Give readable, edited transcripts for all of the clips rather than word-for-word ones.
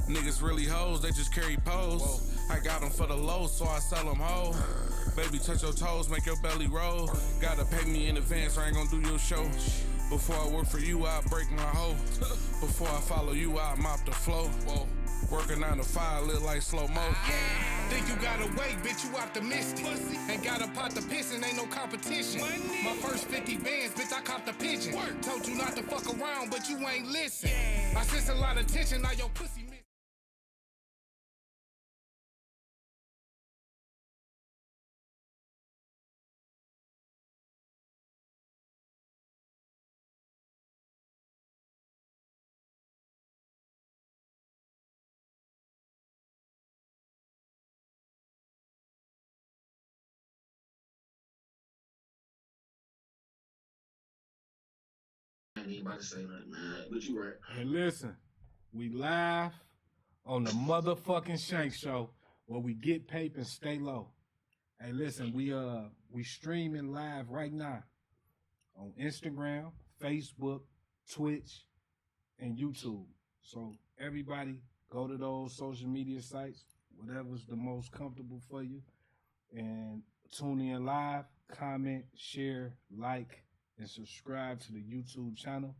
Niggas really hoes, they just carry pose. I got them for the low, so I sell them whole. Baby, touch your toes, make your belly roll. Gotta pay me in advance, or I ain't gon' do your show. Before I work for you, I break my hoe. Before I follow you, I mop the flow. Working 9 to 5, look like slow mo. Think you got away, bitch, you optimistic. Ain't got a pot to piss and ain't no competition. My first 50 bands, bitch, I copped a pigeon. Told you not to fuck around, but you ain't listen. I sense a lot of tension, now your pussy miss. I ain't about to say nothing, man. But you right. Hey, listen, we live on the motherfucking Shank Show where we get paper and stay low. Hey, listen, we streaming live right now on Instagram, Facebook, Twitch, and YouTube. So everybody go to those social media sites, whatever's the most comfortable for you, and tune in live, comment, share, like, and subscribe to the YouTube channel.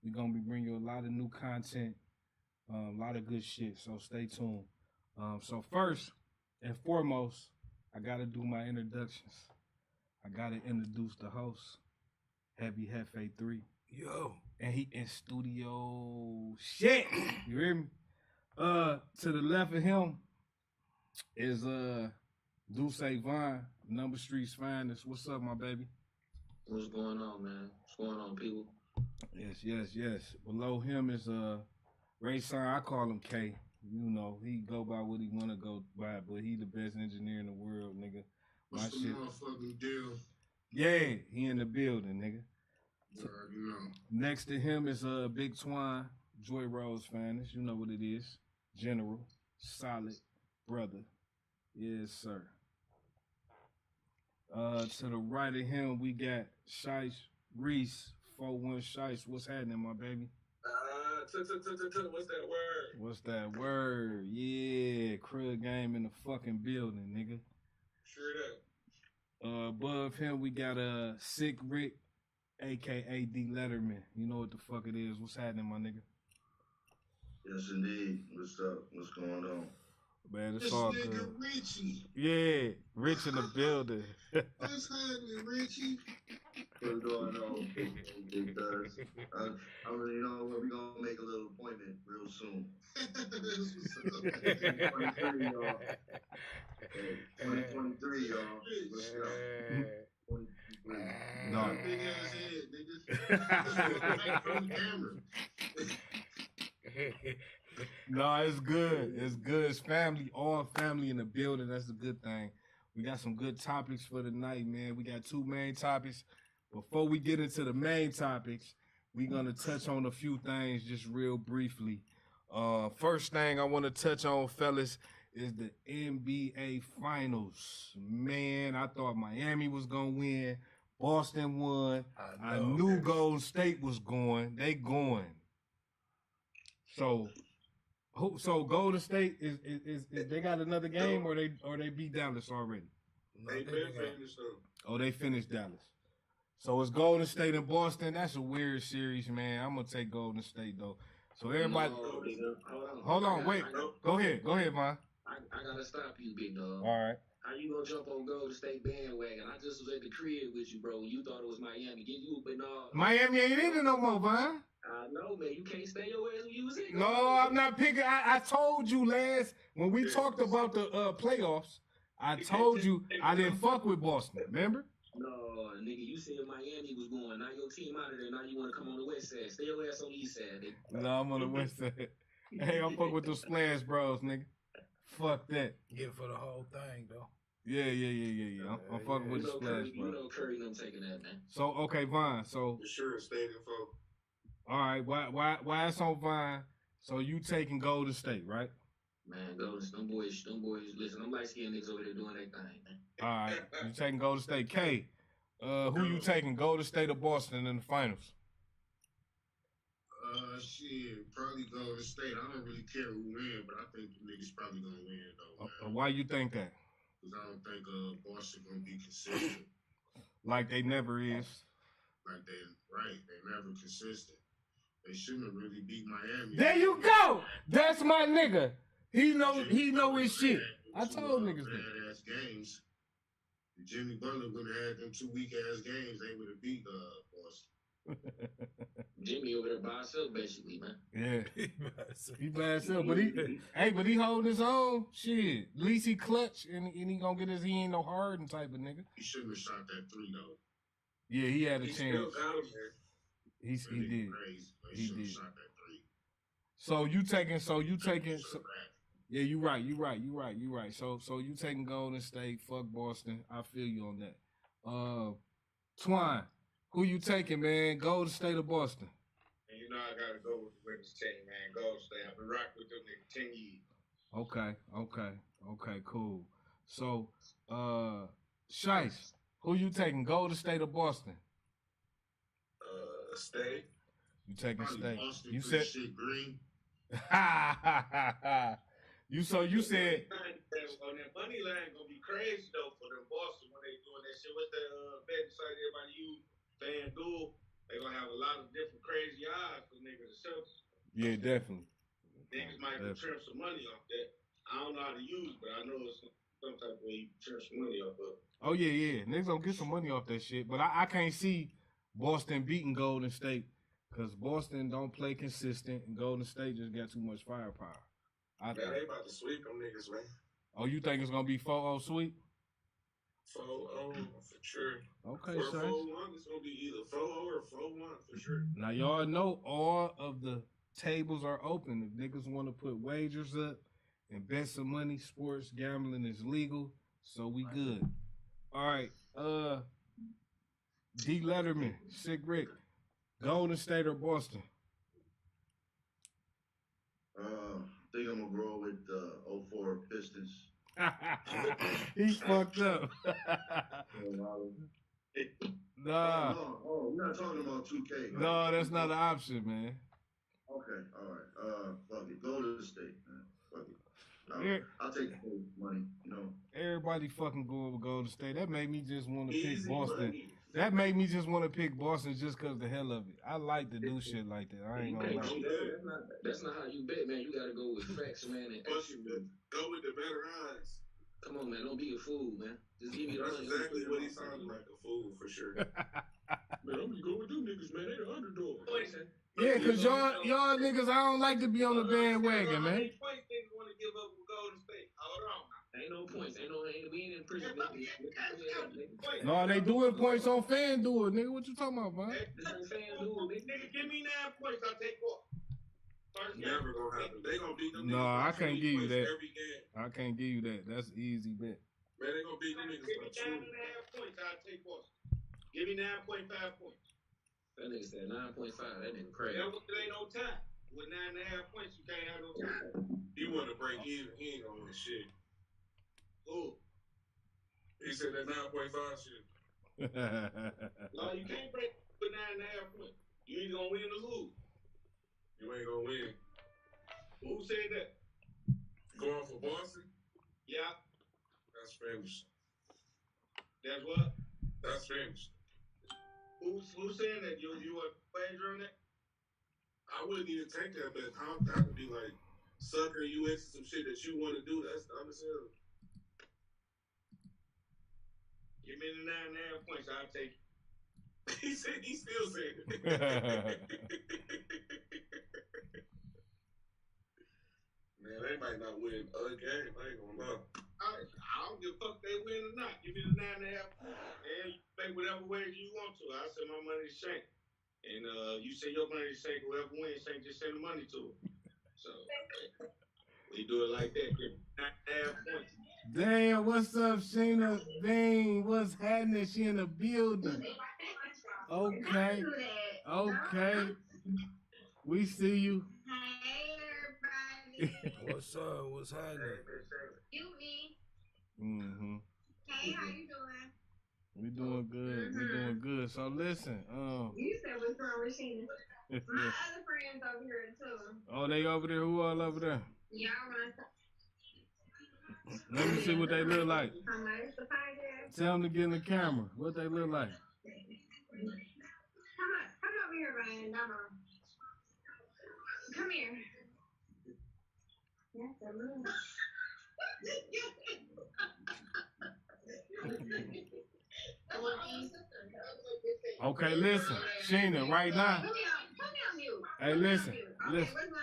We're going to be bringing you a lot of new content, a lot of good shit, so stay tuned. So first and foremost, I got to do my introductions. I got to introduce the host, Heavy Hefe 3. Yo. And he in studio shit. You hear me? To the left of him is Deuce Vaughn, Number Street's finest. What's up, my baby? What's going on, man? What's going on, people? Yes. Below him is Ray Son. I call him K. You know, he go by what he wanna go by, but he the best engineer in the world, nigga. What's the motherfucking deal? Yeah, he in the building, nigga. You already know. Next to him is Big Twine, Joy Rose finest. You know what it is. General, solid brother. Yes, sir. To the right of him, we got Shice Reese, 41 Shice. What's happening, my baby? What's that word? What's that word? Yeah, Krug Game in the fucking building, nigga. Sure that. Above him, we got Sick Rick, a.k.a. D. Letterman. You know what the fuck it is. What's happening, my nigga? Yes, indeed. What's up? What's going on? Man, it's This all nigga good. Richie. Yeah, Rich in the building. What's happening, Richie? What's going on? It does. I already know we're gonna make a little appointment real soon. That's what's up. 2023, y'all. Hey, 2023, y'all. Let's go. 2023. No. Big ass head, nigga. From the camera. No, it's good. It's good. It's family, all family in the building. That's a good thing. We got some good topics for tonight, man. We got 2 main topics. Before we get into the main topics, we're going to touch on a few things just real briefly. First thing I want to touch on, fellas, is the NBA Finals. Man, I thought Miami was going to win. Boston won. I knew Golden State was going. They going. So Golden State is they got another game or they beat Dallas already? They been finished though. Oh, they finished Dallas. So it's Golden State and Boston. That's a weird series, man. I'm gonna take Golden State though. So everybody, hold on, wait. Go ahead, Vaughn. I gotta stop you, big dog. All right. How you gonna jump on Golden State bandwagon? I just was at the crib with you, bro. You thought it was Miami. Get you, but no. Miami ain't in it no more, Vaughn. I know, man. You can't stay your ass when you was in. No, I'm not picking. I told you last when we talked about the playoffs. I told you I didn't fuck with Boston. Remember? No, nigga, you said Miami was going. Now your team out of there. Now you want to come on the west side. Stay your ass on the east side, nigga. No, I'm on the west side. Hey, I'm fucking with those Splash Bros, nigga. Fuck that. Get it for the whole thing, though. Yeah. I'm fucking with the Splash You Bros. know Curry them taking that, man. So okay, Vaughn. So For sure, stadium folk. all right, why it's on Vaughn? So you taking Golden State, right? Man, them boys, listen, them light-skinned niggas over there doing their thing, man. All right, you taking Golden State. K, who you taking, Golden State or Boston in the finals? Shit, probably Golden State. I don't really care who win, but I think the niggas probably gonna win though, man. Why you think that? Because I don't think Boston gonna be consistent. Like they never is. Like they never consistent. They shouldn't have really beat Miami. There you go. That's my nigga. He know his shit. I told niggas that. Bad-ass games. If Jimmy Butler would have had them 2 weak-ass games, they would have beat Boston. Jimmy over there by himself, basically, man. Yeah. He by himself, but he holding his own. Shit. At least he clutch and he gonna get he ain't no Harden type of nigga. He shouldn't have shot that 3 though. Yeah, he had a He chance. still got him there. He did. Crazy, but He shouldn't have did. shot that 3. So you taking Should've yeah, you right. So you taking Golden State, fuck Boston. I feel you on that. Twine, who you taking, man? Golden State or Boston? And you know I gotta go with the women's team, man. Golden State. I've been rocking with them niggas 10 years. Okay, cool. So, Shice, who you taking, Golden State or Boston? State. You taking Probably State. Boston You put said shit green. you said On that money line gonna be crazy though for them Boston when they doing that shit. What's the betting site everybody use? FanDuel. They gonna have a lot of different crazy odds for niggas to sell. yeah, definitely. Niggas might trim some money off that. I don't know how to use, but I know it's some type of way you can trim some money off of. Oh yeah. Niggas gonna get some money off that shit. But I can't see Boston beating Golden State because Boston don't play consistent and Golden State just got too much firepower. Man, they about to sweep them niggas, man. Oh, you think it's gonna be 4-0 sweep? 4-0 for sure. Okay, 4-1, son. it's gonna be either 4-0 or 4-1 for sure. Now y'all know all of the tables are open. If niggas want to put wagers up and bet some money, sports gambling is legal, so we good. All right, D Letterman, Sick Rick, Golden State or Boston? I think I'm gonna roll with the 04 Pistons. He fucked up. Nah, We're not talking about 2K. Right? no, that's not an option, man. Okay, all right. Fuck it. Golden State, man. Fuck it. Yeah. I'll take the money, you know. Everybody fucking going with Golden State. That made me just want to pick Easy Boston. money. That made me just want to pick Boston just because the hell of it. I like to do shit like that. I ain't gonna lie. That's not how you bet, man. You gotta go with facts, man. And Boston, go with the better odds. come on, man. Don't be a fool, man. Just give me the That's money. exactly what he sounded like, a fool for sure. Man, I'm gonna go with them niggas, man. They the underdog. Yeah, cause y'all niggas, I don't like to be on the bandwagon, man. How many points niggas want to give up with Golden State? Hold on. Ain't no points. We ain't in prison. No, they doing points on FanDuel, nigga. What you talking about, man? Nigga, give me 9 points. I'll take off. Never gonna happen. They gonna beat them No, niggas by I can't 20 give you points that. every game. I can't give you that. That's an easy bet. Man, they gonna beat them Give niggas me by 20. 9.5 points. I'll take off. Give me 9.5 points. That nigga said 9.5. That nigga crazy. There ain't no time. With 9.5 points, you can't have no time. He wanna break in. He ain't gonna win shit. Who? He said that 9.5 shit. No, you can't break with 9.5 points. You either gonna win or lose. You ain't gonna win. Who said that? Going for Boston? Yeah, That's finished. that's what? That's finished. Who's saying that? You a wager on that? I wouldn't even take that bet. That would be like sucker you into some shit that you want to do. That's dumb as hell. Give me the 9.5 points. I'll take it. He said he still saying it. Man, they might not win a game. I ain't gonna lie. I don't give a fuck if they win or not. Give me the 9.5 points. And you play whatever way you want to. I send my money to Shank. And you send your money to Shank. Whoever wins, Shank just send the money to him. So we do it like that. Give me 9.5 points. Damn, what's up, Sheena Bean? What's happening? She in the building. Okay. Okay. We see you. Hey, everybody. What's up? What's happening? You me. Mm-hmm. Hey, how you doing? We doing good. We doing good. So listen, You said what's wrong with Sheena? My other friends over here too. oh, they over there. Who all over there? Y'all want to Let me see what they look like. come out the podcast? Tell them to get in the camera. What they look like. Come over here, Ryan. Come here. That's a little. Okay, listen, Sheena, right now. Put me on mute. Hey, listen, Okay, listen. what's going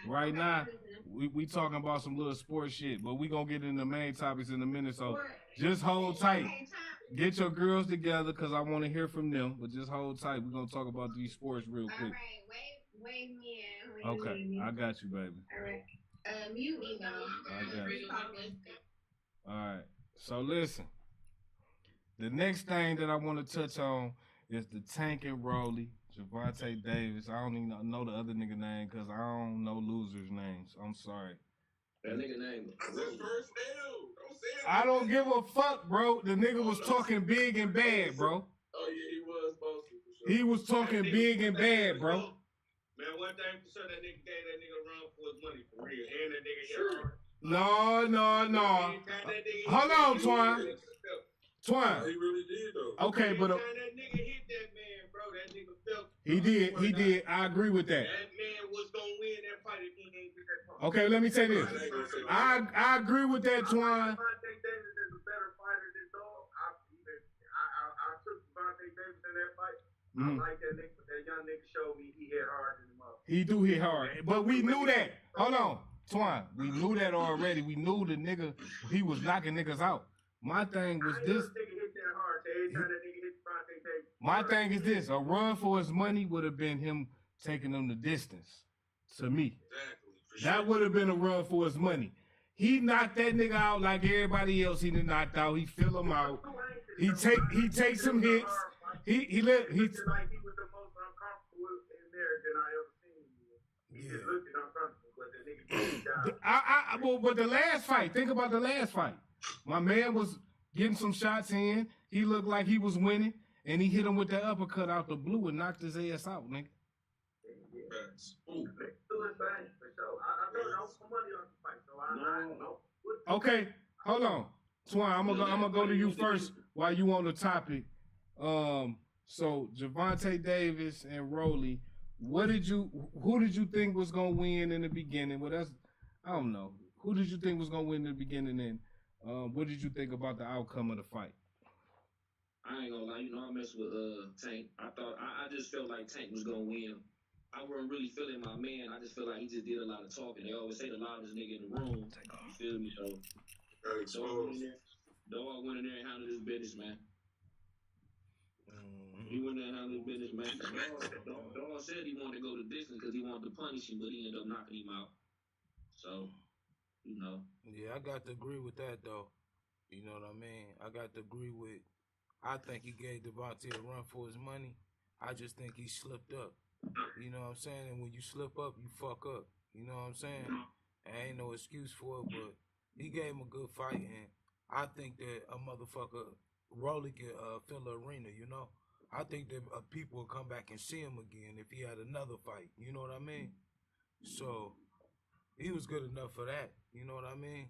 on Right now, Okay, we talking about some little sports shit, but we gonna get in the main topics in a minute. So What? just hold tight. Okay, time. Get your girls together, cause I want to hear from them. But just hold tight. We're gonna talk about these sports real All quick. right, wave me in. Wave Okay, me in. I got you, baby. All right. Mute me though. I got you. Talking. All right. So listen, the next thing that I want to touch on is the Tank and Rolly, Javante Davis. I don't even know the other nigga name because I don't know losers' names. I'm sorry. That nigga name. That's his first L. Don't say it. I don't give a fuck, bro. The nigga was talking big and bad, bro. Oh yeah, he was bossy for sure. He was talking big and bad, bro. Man, one thing for sure, that nigga gave that nigga a run for his money for real. And that nigga hit hard. No. Hold on, Twine. Twine. He really did though. Okay, but Every time that nigga hit that man, bro, that nigga felt. he did. I agree with that. That man was gonna win that fight if he ain't get that fight. Okay, let me say this. I agree with that, Twine. Devontae Davis is a better fighter than Dog. I took Devontae Davis in that fight. I like that nigga, but that young nigga showed me he hit hard in the mouth. He do hit hard, but we knew that. Hold on, Twine. We knew that already. We knew the nigga, he was knocking niggas out. My thing was this. Nigga hit that hard. Every time that nigga hit Devontae Davis. My thing is this. A run for his money would have been him taking him the distance. To me, Exactly. For that sure. would have been a run for his money. He knocked that nigga out like everybody else. He done knocked out. He fill him out. He takes some hits. He Like he was the most uncomfortable in there than I ever seen him. He just looked uncomfortable, but the nigga did down. Well, but the last fight, think about the last fight. My man was getting some shots in. He looked like he was winning, and he hit him with that uppercut out the blue and knocked his ass out, nigga. Facts. Ooh. Doing things for sure. I told you I was some money on the fight, so I know. Okay, hold on, Twine. I'm gonna go to you first while you on the topic. So Javante Davis and Rolly, who did you think was gonna win in the beginning? Well, I don't know. Who did you think was gonna win in the beginning? And what did you think about the outcome of the fight? I ain't gonna lie, I messed with Tank. I just felt like Tank was gonna win. I wasn't really feeling my man. I just feel like he just did a lot of talking. They always say the loudest nigga in the room. You feel me? So Got exposed. Dog went in there and handled his business, man. He went there and handled his business, man. Dog said he wanted to go the distance because he wanted to punish him, but he ended up knocking him out. So, Yeah, I got to agree with that, though. You know what I mean? I got to agree with, I think he gave Devontae a run for his money. I just think he slipped up. You know what I'm saying? And when you slip up, you fuck up. You know what I'm saying? I ain't no excuse for it, but he gave him a good fight, and I think that a motherfucker, Rolly can fill the arena, you know? I think that people will come back and see him again if he had another fight. You know what I mean? So, he was good enough for that. You know what I mean?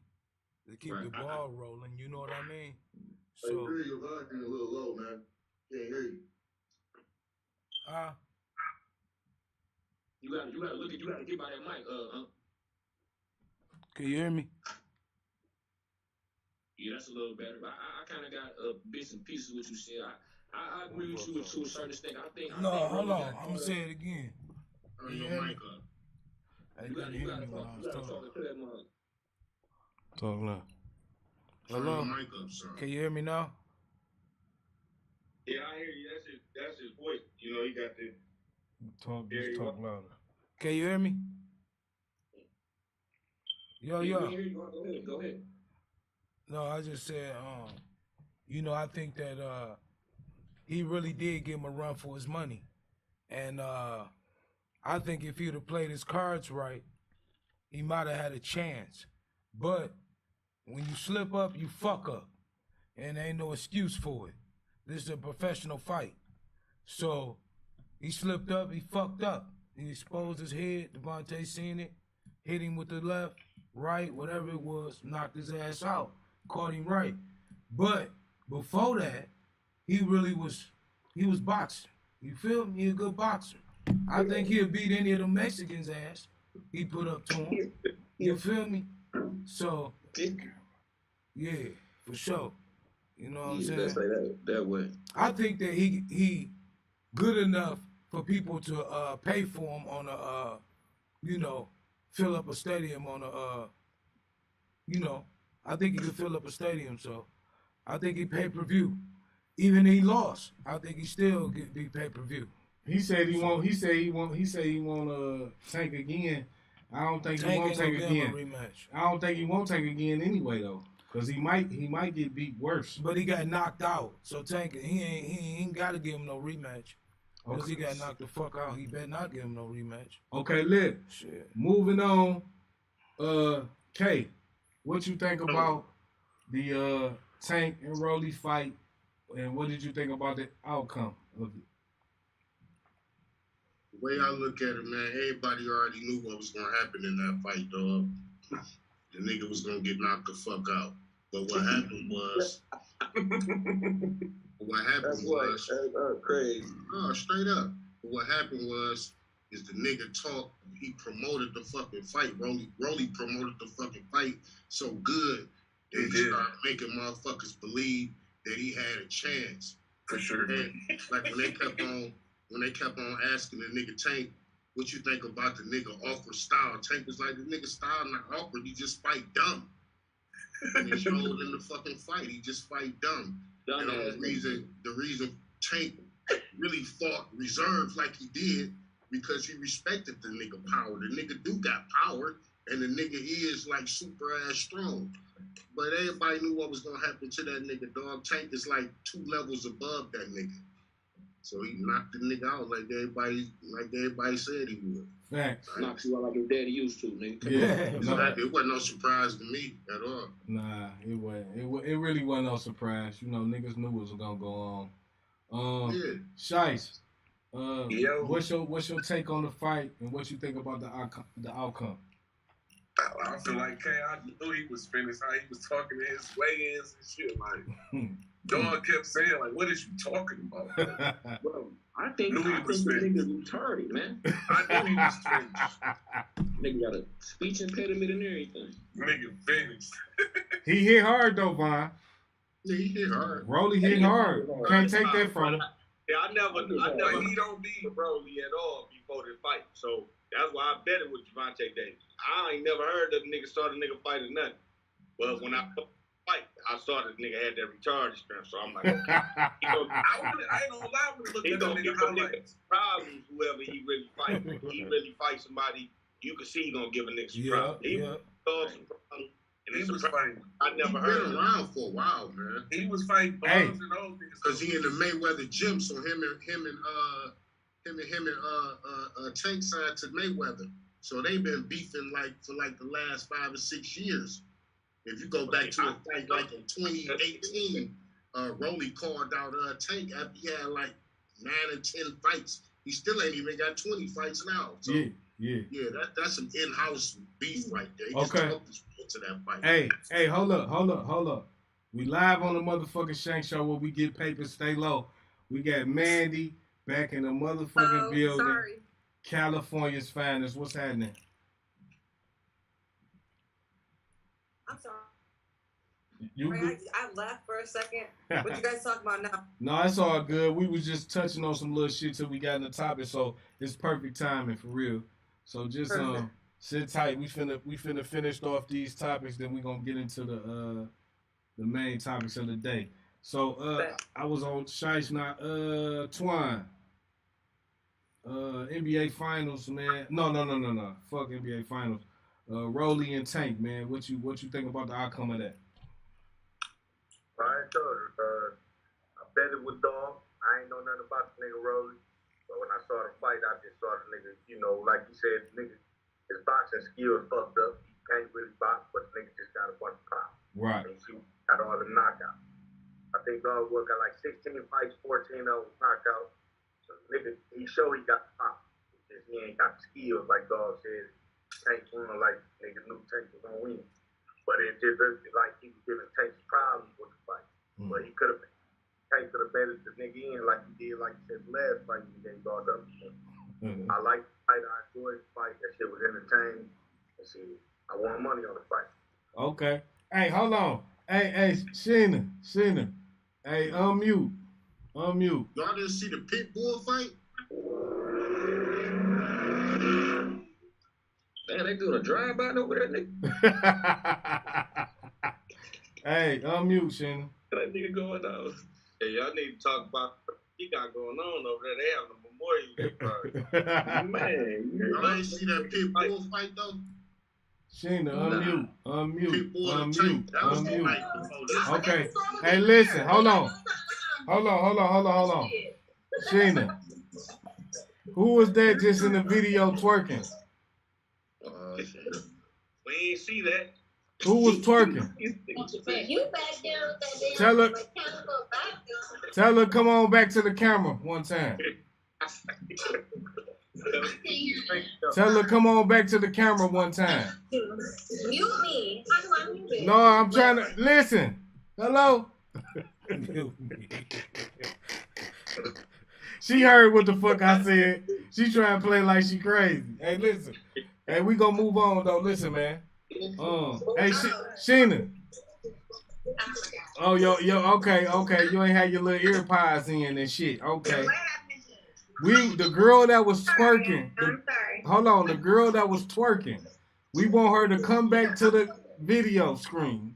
To keep the ball rolling, you know what I mean? I agree, your volume a little low, man. Can't hear you. you gotta get by that mic, Can you hear me? Yeah, that's a little better. But I kind of got bits and pieces what you said. I agree with you to a certain extent. I think Hold on. I'm going to say it again. Turn your mic up. I You didn't gotta hear me when I was talk talking. to that mic. Talk now. Turn Hello? your mic up, son. Can you hear me now? Yeah, I hear you. That's his voice. You know, he got the. Just talk louder. Can you hear me? Yo. Go ahead. No, I just said, I think that he really did give him a run for his money. And I think if he'd have played his cards right, he might have had a chance. But when you slip up, you fuck up. And there ain't no excuse for it. This is a professional fight. So he slipped up, he fucked up. He exposed his head, Devontae seen it, hit him with the left, right, whatever it was, knocked his ass out, caught him right. But before that, he was boxing. You feel me? He a good boxer. I think he'll beat any of the Mexicans' ass he put up to him. You feel me? So, yeah, for sure. You know what I'm saying? Let's say that way. I think that he good enough for people to pay for him on a, fill up a stadium on a, I think he could fill up a stadium. So I think he pay-per-view. Even he lost, I think he still be pay-per-view. He said he won't. He said he won't tank again. I don't think he won't take again. I don't think he won't take again anyway though, because he might get beat worse. But he got knocked out, so Tank he ain't got to give him no rematch. Because he got knocked the fuck out, he better not give him no rematch. Okay, lit. Shit. Moving on. K, what you think about the Tank and Rolly fight, and what did you think about the outcome of it? The way I look at it, man, everybody already knew what was gonna happen in that fight, dog. The nigga was gonna get knocked the fuck out. But what happened was, crazy. No, straight up. But what happened was, is the nigga talked. He promoted the fucking fight. Rolly promoted the fucking fight so good that he started making motherfuckers believe that he had a chance. For sure. And like when they kept on asking the nigga Tank, what you think about the nigga awkward style? Tank was like, the nigga style not awkward, he just fight dumb. And it showed in the fucking fight, he just fight dumb. And the reason Tank really fought reserved like he did, because he respected the nigga power. The nigga do got power, and the nigga is like super ass strong. But everybody knew what was gonna happen to that nigga, dog. Tank is like 2 levels above that nigga. So he knocked the nigga out like everybody said he would. Facts. Right? Knocks you out like your daddy used to, nigga. It wasn't no surprise to me at all. Nah, it wasn't. It really wasn't no surprise. You know, niggas knew what was gonna go on. Shice, what's your take on the fight, and what you think about the outcome? I feel like I knew he was finished. How he was talking to his weigh-ins and shit. Like, Dog kept saying, like, what is you talking about? Bro, I think the nigga retarded, man. I knew he was finished. Nigga got a speech impediment and everything. Nigga finished. He hit hard though, Von. Yeah, he hit hard. Rolly hit hard. Can't take that from him. Yeah, I never he don't beat Broly at all before the fight. So that's why I bet it with Gervonta Davis. I ain't never heard that nigga start a nigga fight or nothing. But when I fight, I saw this nigga had that retarded strength. So I'm like, I ain't gonna lie when look at that nigga highlights. Problems whoever he really fight. When he really fight somebody, you can see he gonna give a nigga some problems. He caused some problems. And he was fighting. I never heard been around for a while, man. He was fighting bombs and those niggas. Cause he in the Mayweather gym, so him and Tank signed to Mayweather. So they've been beefing for the last 5 or 6 years. If you go back to a fight like in 2018, Rolly called out Tank after he had like 9 or 10 fights. He still ain't even got 20 fights now. So yeah, that's some in-house beef right there. He just talked to that fight. Hey, hold up. We live on the motherfucking Shank Show where we get papers, stay low. We got Mandy back in the motherfucking building. Sorry. California's finest. What's happening? I'm sorry. I left for a second. What you guys talking about now? No, it's all good. We was just touching on some little shit till we got in the topic, so it's perfect timing for real. So just sit tight. We finna finish off these topics, then we gonna get into the main topics of the day. So I was on Shice now. Twine. NBA Finals, man. No. Fuck NBA Finals. Rolly and Tank, man. What you think about the outcome of that? I told her, I bet it with Dog. I ain't know nothing about the nigga Rolly. But when I saw the fight, I just saw the nigga, like you said, nigga, his boxing skills fucked up. He can't really box, but the nigga just got a bunch of power. Right. And he got all the knockouts. I think dog got like 16 fights, 14 of them knockout. So nigga, he showed he got the pop. Just he ain't got the skills like dog said. Tank, like nigga knew Tank was gonna win. But it just like he was giving Tank problems with the fight. But he could have Tank could have betted the nigga in like he did, like he said the last fight he gave dog up. I like the fight, I enjoyed the fight, that shit was entertaining. And shit, I won money on the fight. Okay. Hey, hold on. Hey, Sheena. Hey, unmute. Y'all didn't see the Pitbull fight? Man, they doing a drive-by over there, nigga. Hey, unmute, Sheena. That nigga going on. Hey, y'all need to talk about what he got going on over there. They having a memorial day party. Man, Y'all ain't see that Pitbull fight though? Sheena, unmute. That was the night before. Okay. Hey, listen. Hold on. Sheena, who was that just in the video twerking? We ain't see that. Who was twerking? You back there with that damn Tell her. mechanical bathroom. Tell her come on back to the camera one time. Tell her come on back to the camera one time. Mute me. How do I mute it? No, I'm trying to listen. Hello? She heard what the fuck I said. She trying to play like she crazy. Hey, listen. Hey, we gonna move on though. Listen, man. Hey, Sheena. Oh, yo, okay. You ain't had your little ear pods in and shit. Okay. The girl that was twerking. I'm sorry. Hold on, the girl that was twerking. We want her to come back to the video screen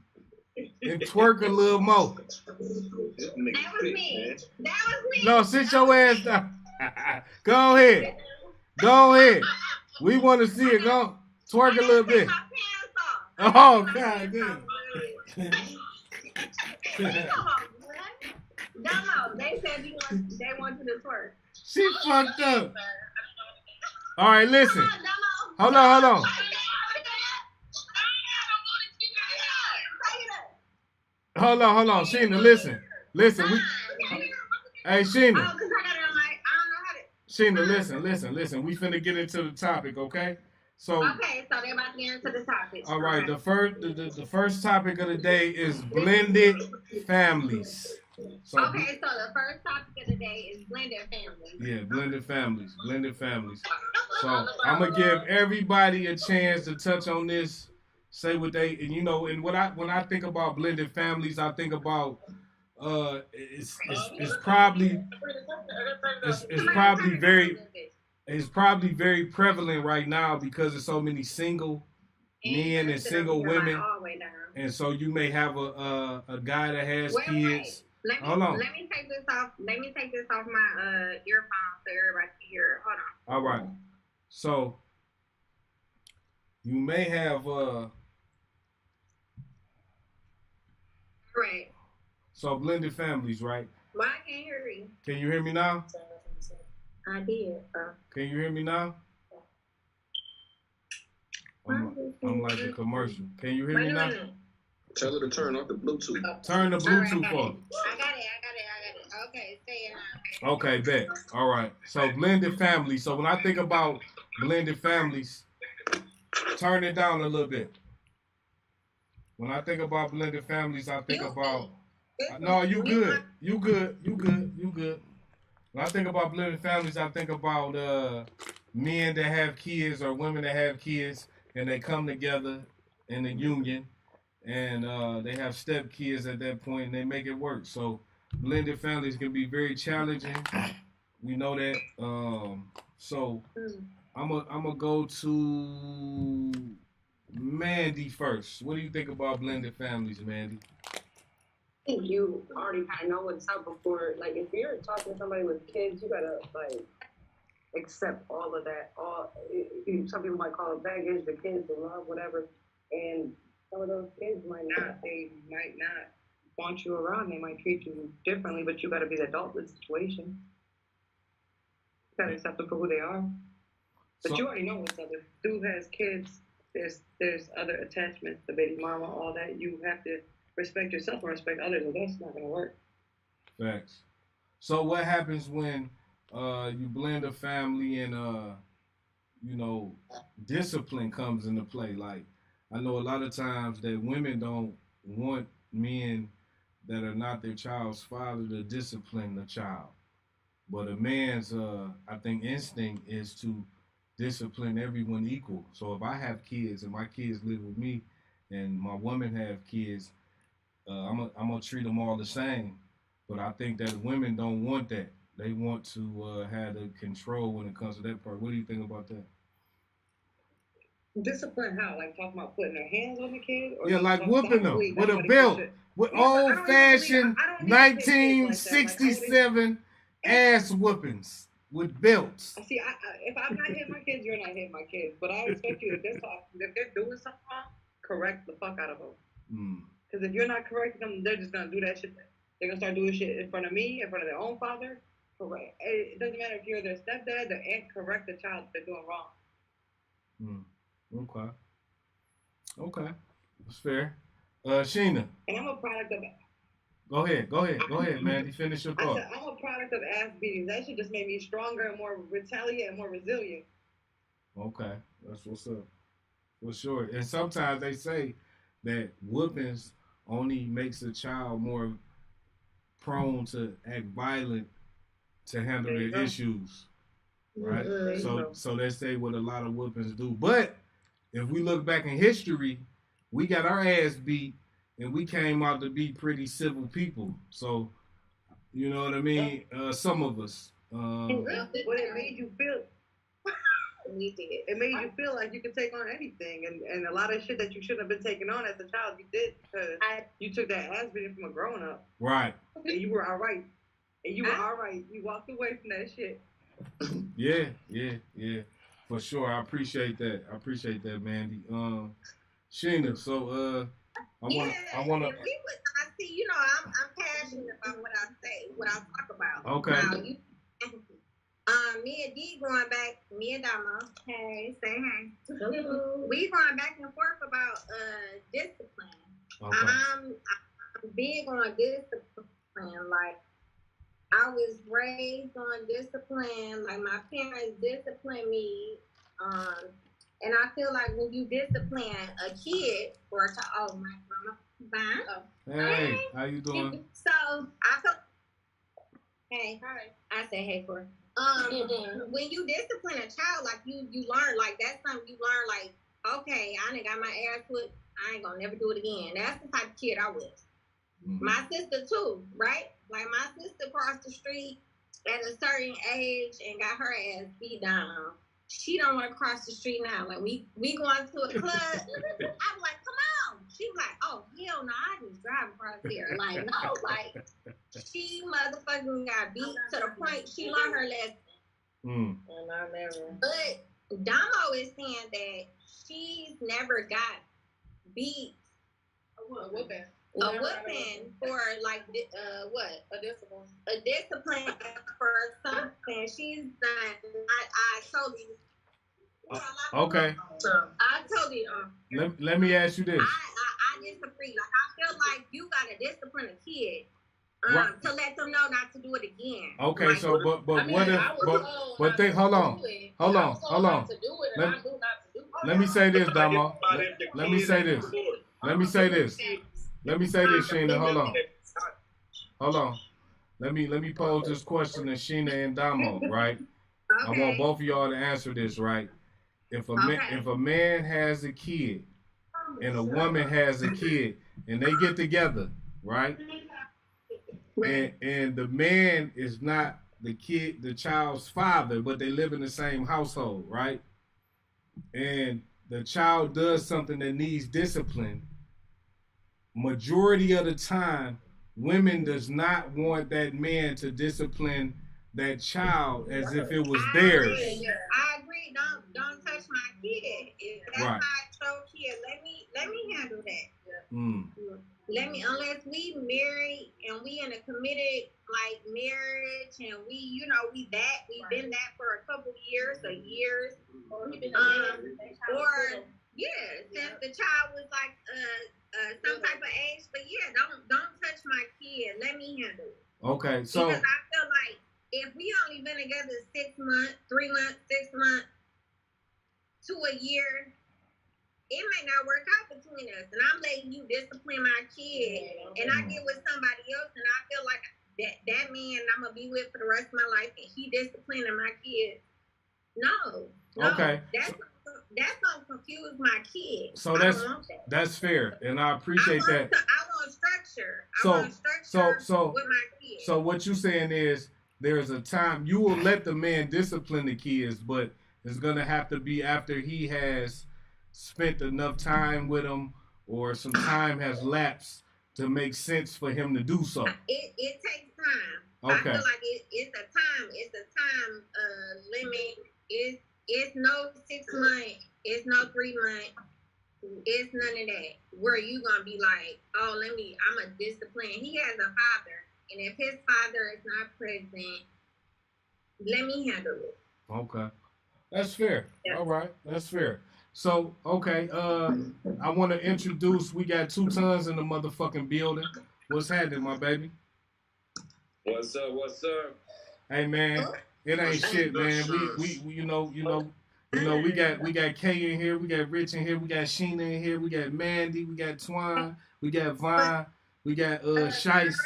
and twerk a little more. That was me. That was me. No, sit your ass down. Go ahead. We want to see it. Go twerk a little bit. Oh, God damn. No, they said they want you to twerk. She fucked up. All right, listen. Hold on. Hold on. Sheena, listen. Hey, Sheena. Sheena, listen. We finna get into the topic, okay? Okay, so they're about to get into the topic. All right, the first topic of the day is blended families. So the first topic of the day is blended families. Yeah, blended families. So I'm gonna give everybody a chance to touch on this, say what they and when I think about blended families, I think about it's probably very prevalent right now because there's so many single men and single women, and so you may have a guy that has kids. Hold on. Let me take this off my earphone so everybody can hear. Hold on. All right. So you may have Right. So blended families, right? Well, I can't hear you. Can you hear me now? I did. Can you hear me now? I'm like a commercial. Can you hear me now? Tell her to turn off the Bluetooth. Turn the Bluetooth off. I got it. Okay, say it now. Okay, bet. All right. So blended families. So when I think about blended families, turn it down a little bit. When I think about blended families, I think about. No, you good. You good. When I think about blended families, I think about men that have kids or women that have kids, and they come together in a union, and they have step kids at that point, and they make it work. So blended families can be very challenging. We know that. So I'm gonna go to Mandy first. What do you think about blended families, Mandy? I think you already kind of know what's up before. Like, if you're talking to somebody with kids, you gotta accept all of that. Some people might call it baggage, the kids, the love, whatever. And some of those kids might not want you around. They might treat you differently, but you gotta be the adult in the situation. You gotta accept them for who they are. But you already know what's up. If dude has kids, there's other attachments, the baby mama, all that. You have to respect yourself and respect others, and that's not gonna work. Facts. So what happens when you blend a family and you know, discipline comes into play? Like, I know a lot of times that women don't want men that are not their child's father to discipline the child. But a man's, I think, instinct is to discipline everyone equal. So if I have kids and my kids live with me and my woman have kids, I'm gonna treat them all the same. But I think that women don't want that. They want to have the control when it comes to that part. What do you think about that? Discipline how? Like talking about putting their hands on the kid? Or Yeah, like talking whooping them softly, with a nobody belt. can shit? With Yeah, but I don't old even fashioned believe- I don't even think kids like that. Like, 1967 ass whoopings with belts. See, if I'm not hitting my kids, you're not hitting my kids. But I expect you, if they're doing something wrong, correct the fuck out of them. Because if you're not correcting them, they're just gonna do that shit. They're gonna start doing shit in front of me, in front of their own father. Correct. It doesn't matter if you're their stepdad, their aunt. Correct the child if they're doing wrong. Okay. That's fair. Sheena. And I'm a product of. Go ahead, Mandy. Finish your I thought. said I'm a product of ass beatings. That shit just made me stronger and more resilient and more resilient. Okay, that's what's up. For sure. And sometimes they say that whoopings only makes a child more prone to act violent to handle their issues. Right? So they say what a lot of whoopings do. But if we look back in history, we got our ass beat and we came out to be pretty civil people. So, you know what I mean? Some of us. But it made you feel. We did. It made you feel like you could take on anything, and a lot of shit that you shouldn't have been taking on as a child, you did because you took that ass beating from a grown up. Right. And you were all right. You walked away from that shit. Yeah. For sure. I appreciate that, Mandy. Sheena, so I wanna I see, you know, I'm passionate about what I say, what I talk about. Okay. Now, me and D going back, me and Damo, hey, say hey. We going back and forth about discipline. Okay. I'm big on discipline. Like, I was raised on discipline. Like, my parents disciplined me. And I feel like when you discipline a kid or a child, oh, my mama, bye. Hey, how you doing? So I feel. Hey, hi. I said hey for. When you discipline a child, like you learn, like that's something you learn. Like, okay, I done got my ass whipped. I ain't gonna never do it again. That's the type of kid I was. My sister too, right? Like my sister crossed the street at a certain age and got her ass beat down. She don't want to cross the street now. Like we going to a club. I'm like, come on. She was like, oh hell no, I just drive across here. Like no, like she motherfucking got beat to the point she learned her lesson. And I never. But Damo is saying that she's never got beat. A whooping for like what? A discipline for something she's done. I told you. Okay. I told you. Let me ask you this. I disagree. Like I feel like you gotta discipline a kid Right. to let them know not to do it again. Okay, Like, so but what if but think hold on. Let me say this, Damo. Let me say this, Sheena. Hold on. Let me pose this question to Sheena and Damo, right? I want both of y'all to answer this, right? If a man has a kid and a woman has a kid and they get together, right? And the man is not the child's father, but they live in the same household, right? And the child does something that needs discipline. Majority of the time, women does not want that man to discipline that child as if it was theirs. I agree. Don't touch my kid. If that's Right. not your kid, let me handle that. Let me, unless we married and we in a committed like marriage and we've been that for a couple years or years. Or Yeah, since the child was like some type of age, but yeah, don't touch my kid. Let me handle it. Okay, so because I feel like if we only been together 6 months, 3 months, 6 months to a year, it may not work out between us. And I'm letting you discipline my kid, and I get with somebody else, and I feel like that man I'm gonna be with for the rest of my life, and he disciplining my kids. No. Okay. That's gonna confuse my kid. So that's fair, and I appreciate that. I want structure. I want structure with my kids. So what you saying is there's a time you will let the man discipline the kids, but it's gonna have to be after he has spent enough time with them, or some time has lapsed to make sense for him to do so. It takes time. Okay. I feel like it's a time limit. It's no 6 months. It's no 3 months. It's none of that. Where you gonna be like, oh, I'm a discipline. He has a father, and if his father is not present, let me handle it. Okay, that's fair. Yeah. All right, that's fair. So, okay, I want to introduce. We got 2 tons in the motherfucking building. What's happening, my baby? What's up? What's up? Hey, man. It ain't shit, man. We you know, we got Kay in here, we got Rich in here, we got Sheena in here, we got Mandy, we got Twine, we got Vine, we got Shice.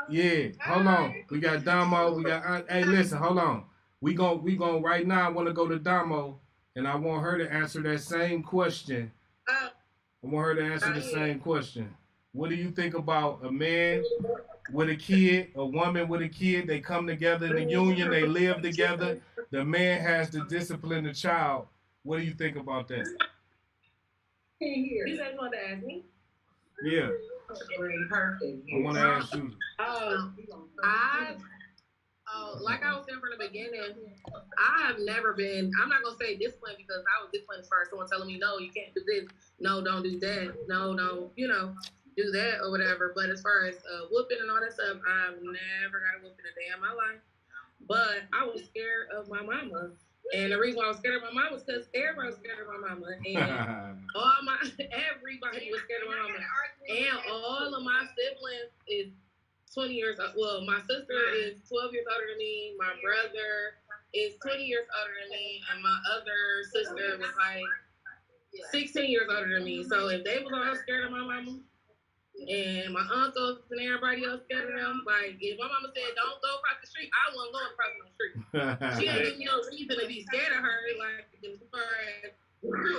Yeah, hold on. We got Damo, we got hey, listen, hold on. We gon' right now I wanna go to Damo, and I want her to answer that same question. I want her to answer the same question. What do you think about a man with a kid, a woman with a kid? They come together in a union, they live together. The man has to discipline the child. What do you think about that? You said you wanted to ask me? Yeah. Perfect. I want to ask you. Like I was saying from the beginning, I have never been, I'm not going to say disciplined because I was disciplined as far as someone telling me, no, you can't do this. No, don't do that. No, don't, do that or whatever. But as far as whooping and all that stuff, I've never got a whooping a day in my life. But I was scared of my mama. And the reason why I was scared of my mama was because everybody was scared of my mama. And everybody was scared of my mama. And all of my siblings is 20 years old. Well, my sister is 12 years older than me. My brother is 20 years older than me. And my other sister was like 16 years older than me. So if they was all scared of my mama, and my uncles and everybody else scared of them, like if my mama said don't go across the street, I wasn't going across the street. She ain't give me no reason to be scared of her. Like as far as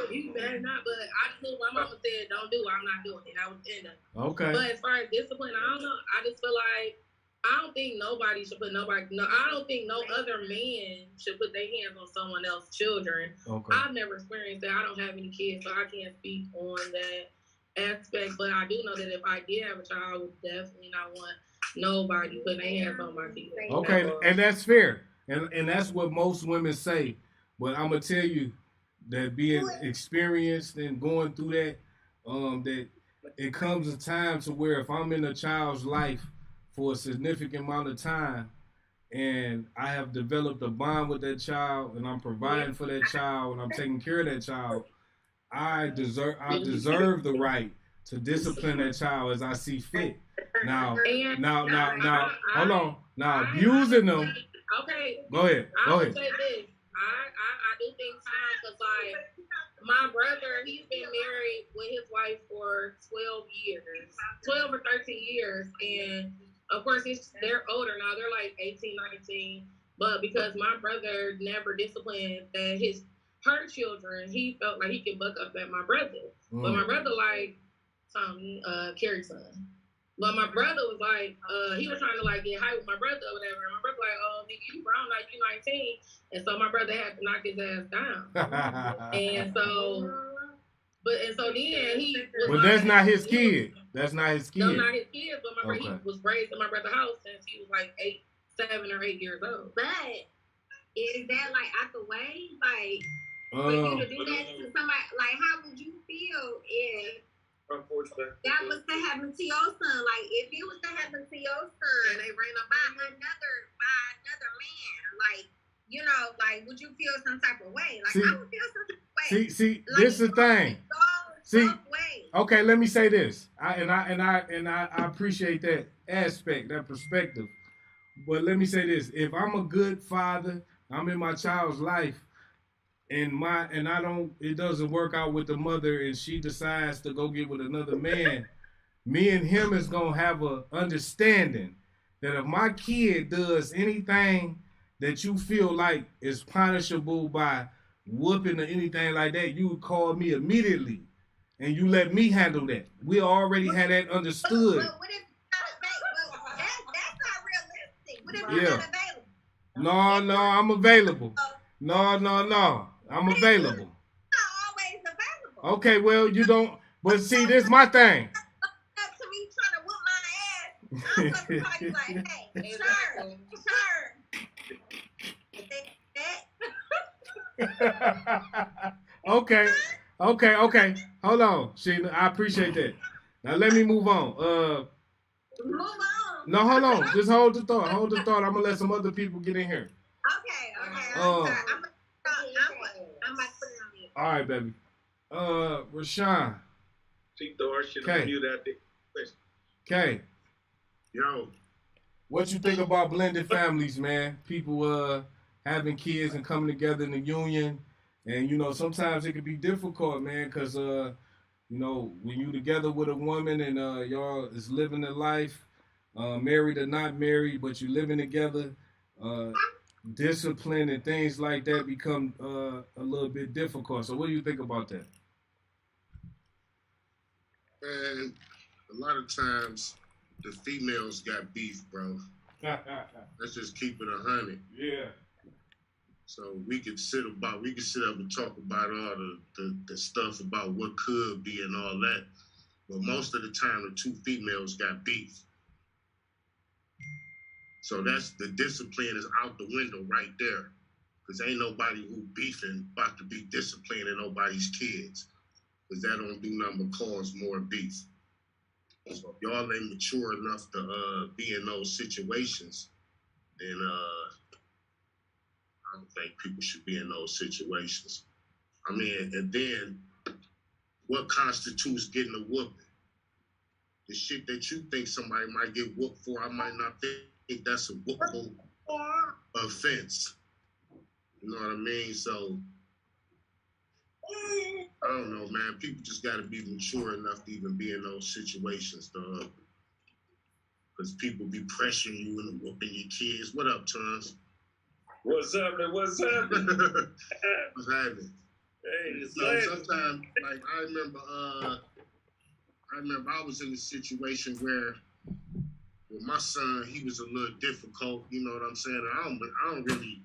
you better not, but I just knew my mama said don't do it, I'm not doing it. I was in it. Okay. But as far as discipline, I don't know. I just feel like I don't think nobody should put nobody. No, I don't think no other man should put their hands on someone else's children. Okay. I've never experienced that. I don't have any kids, so I can't speak on that aspect, but I do know that if I did have a child, I would definitely not want nobody putting their hands on my kids. Okay, and that's fair, and that's what most women say. But I'm gonna tell you that being experienced and going through that, that it comes a time to where if I'm in a child's life for a significant amount of time, and I have developed a bond with that child, and I'm providing for that child, and I'm taking care of that child, I deserve the right to discipline that child as I see fit. Now, hold on. Now, abusing them. Okay. Go ahead. I would say this. I do think time, because like my brother, he's been married with his wife for 12 or 13 years, and of course they're older now. They're like 18, 19. But because my brother never disciplined her children, he felt like he could buck up at my brother. But my brother like Tommy, Carrie's son. But my brother was like, he was trying to like get high with my brother or whatever. And my brother like, oh nigga, you grown, like you 19. And so my brother had to knock his ass down. and so then he was But that's not his kid. That's not his kid. No, not his kid, but my brother, he was raised in my brother's house since he was like 7 or 8 years old. But is that like out the way? Like for you to do that to somebody, like how would you feel if that was to happen to your son? Like if it was to happen to your son and they ran up by another man, like you know, like, would you feel some type of way? Like, See- I would feel some type of way. See, Like, this is the thing. See, both ways. okay, let me say this. I appreciate that aspect, that perspective. But let me say this: if I'm a good father, I'm in my child's life, and it doesn't work out with the mother, and she decides to go get with another man. Me and him is gonna have a understanding that if my kid does anything that you feel like is punishable by whooping or anything like that, you would call me immediately, and you let me handle that. We already had that understood. But what if that's not realistic? What if you're Yeah. not available? No, I'm available. No, I'm available. Not always available. Okay, well, you don't. But see, this is my thing. Up to me trying to whoop my ass. I'm supposed to call you like, hey, turn. Okay. Hold on, Sheena. I appreciate that. Now let me move on. Move on. No, hold on. Just hold the thought. I'm gonna let some other people get in here. Okay. I'm sorry. I'm about to put it on you. All right, baby. Rashawn. See, Thor should Okay. have viewed that thing. Okay. Yo, What you think about blended families, man? People having kids and coming together in a union, and you know sometimes it can be difficult, man, because you know when you together with a woman and y'all is living a life, married or not married, but you living together, discipline and things like that become a little bit difficult. So what do you think about that? man, a lot of times the females got beef, bro. Let's just keep it 100. Yeah. So we could sit up and talk about all the stuff about what could be and all that. But most of the time, the two females got beef. So that's the discipline is out the window right there. Because ain't nobody who beefing about to be disciplining nobody's kids. Because that don't do nothing but cause more beef. So if y'all ain't mature enough to be in those situations, then I don't think people should be in those situations. I mean, and then what constitutes getting a whooping? The shit that you think somebody might get whooped for, I might not think that's a whoopable offense. You know what I mean? So, I don't know, man. People just got to be mature enough to even be in those situations, dog. Because people be pressuring you and whooping your kids. What up, Terrence? What's happening? What's happening? Hey, it's No, sometimes, like, I remember I was in a situation where with my son, he was a little difficult, you know what I'm saying? I don't really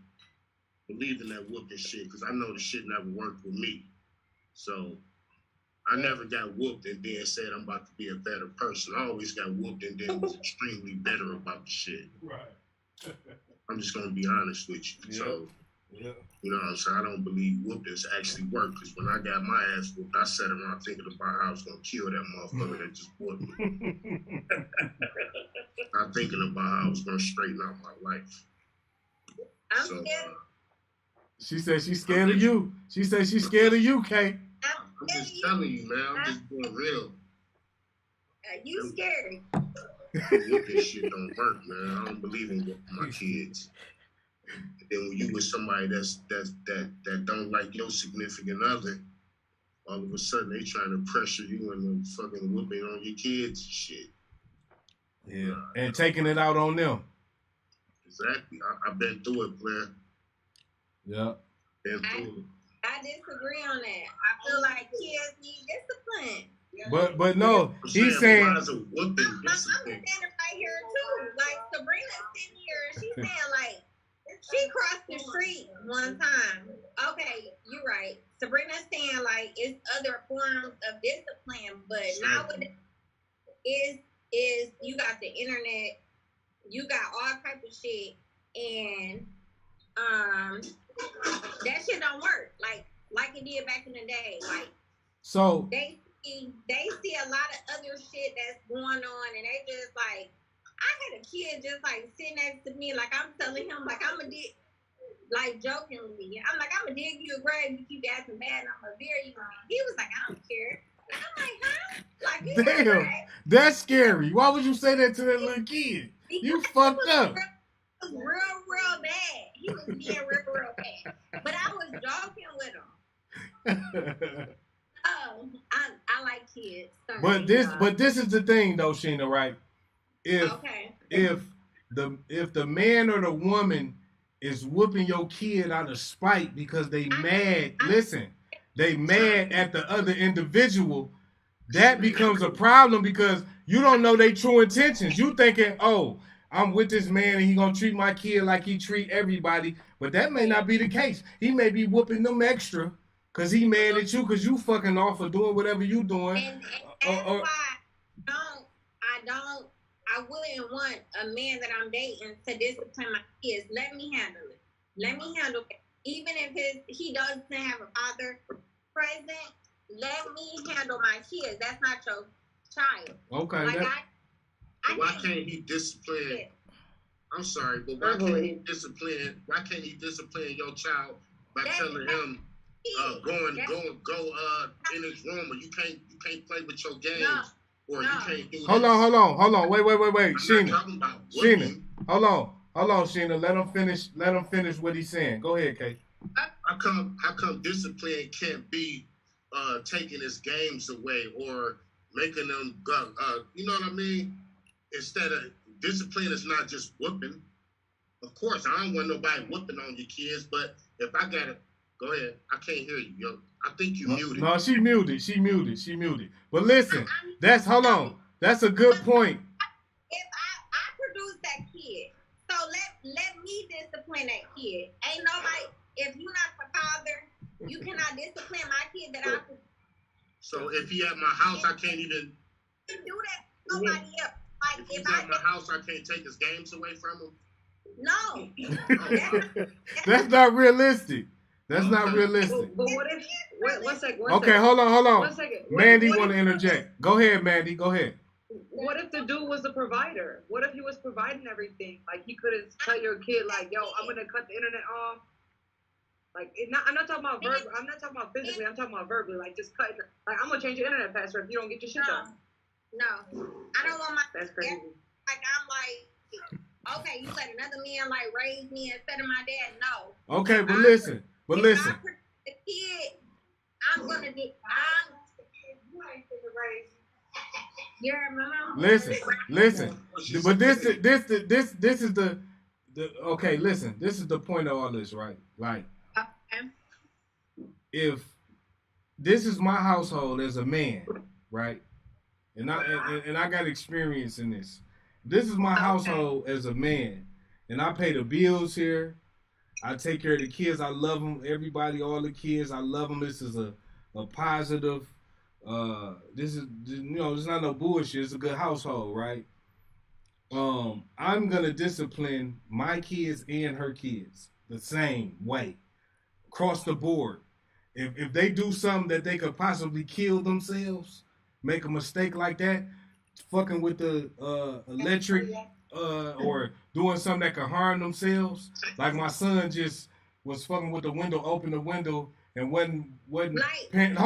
believe in that whooping shit because I know the shit never worked with me. So I never got whooped and then said I'm about to be a better person. I always got whooped and then was extremely bitter about the shit. Right. I'm just gonna be honest with you. Yeah. So, Yeah. you know what I'm saying? I don't believe whoopings actually work because when I got my ass whooped, I sat around thinking about how I was gonna kill that motherfucker that just whooped me. Not thinking about how I was gonna straighten out my life. I'm So, scared. She said she's scared of you. She said she's scared of you, Kay. I'm just telling you, man. I'm just being real. You scary. Whooping shit don't work, man. I don't believe in whooping my kids. And then when you with somebody that don't like your significant other, all of a sudden they trying to pressure you and fucking whooping on your kids and shit. Yeah. And taking it out on them. Exactly. I've been through it, Blair. Yeah. Been through it. I disagree on that. I feel like kids need discipline. But no, he's saying why is a whooping I'm discipline? standing right here too. Like Sabrina's sitting here and she's saying like she crossed the street one time. Okay, you're right. Sabrina's saying like it's other forms of discipline, but nowadays is you got the internet, you got all type of shit, and that shit don't work like it did back in the day. Like so they see a lot of other shit that's going on, and they just like, I had a kid just like sitting next to me, like I'm telling him like I'm a dick. like jokingly. I'm like, I'm gonna dig you a grave if you got some bad, and I'm gonna bury you. He was like, I don't care. I'm like, huh? Like, you got a Damn, grave? that's scary. Why would you say that to that little kid? You fucked up. It was real bad. He was being real bad. But I was joking with him. Oh, I like kids. Sorry. But this is the thing though, Sheena, right? If the man or the woman is whooping your kid out of spite because they mad, they mad at the other individual, that becomes a problem because you don't know their true intentions. You thinking, oh, I'm with this man and he gonna treat my kid like he treat everybody, but that may not be the case. He may be whooping them extra because he mad at you because you fucking off or doing whatever you doing. And that's why I wouldn't want a man that I'm dating to discipline my kids. Let me handle it. Even if he doesn't have a father present, let me handle my kids. That's not your child. Okay. Like why can't he discipline? I'm sorry, but why can't he discipline? Why can't he discipline your child by telling him go in his room, or you can't play with your games, or you can't do Hold on. Wait. Sheena. Hold on, Sheena. Let him finish what he's saying. Go ahead, Kate. How come discipline can't be taking his games away or making them go? You know what I mean? Instead of discipline is not just whooping. Of course, I don't want nobody whooping on your kids, but if I gotta go ahead, I can't hear you, yo. I think you muted. No, she muted. But listen, hold on. That's a good point. If I produce that kid, so let me discipline that kid. Ain't nobody. If you're not the father, you cannot discipline my kid that I produce. So if he at my house, I can't even do that to nobody else. Like if he's at my house, I can't take his games away from him. No. That's not realistic. That's not realistic. But what if? One second. Okay, hold on. 1 second. Mandy want to interject. Go ahead, Mandy. Go ahead. What if the dude was the provider? What if he was providing everything? Like he could have tell your kid, like, "Yo, I'm gonna cut the internet off." Like, I'm not talking about verbal. I'm not talking about physically. I'm talking about verbally. Like, just cutting. Like, I'm gonna change your internet password if you don't get your shit done. No, I don't want my. That's crazy. Like I'm like, okay, you let another man like raise me instead of my dad. No. Okay, but listen. If I produce the kid, I'm gonna do. You remember? Listen. But this is the okay. Listen, this is the point of all this, right? Like, if this is my household as a man, right? And I got experience in this. This is my household as a man, and I pay the bills here. I take care of the kids. I love them. Everybody, all the kids, I love them. This is a positive. This is, it's not no bullshit. It's a good household, right? I'm gonna discipline my kids and her kids the same way, across the board. If they do something that they could possibly kill themselves, make a mistake like that, fucking with the electric, or doing something that could harm themselves. Like my son just was fucking with the window, opened the window, and wasn't paying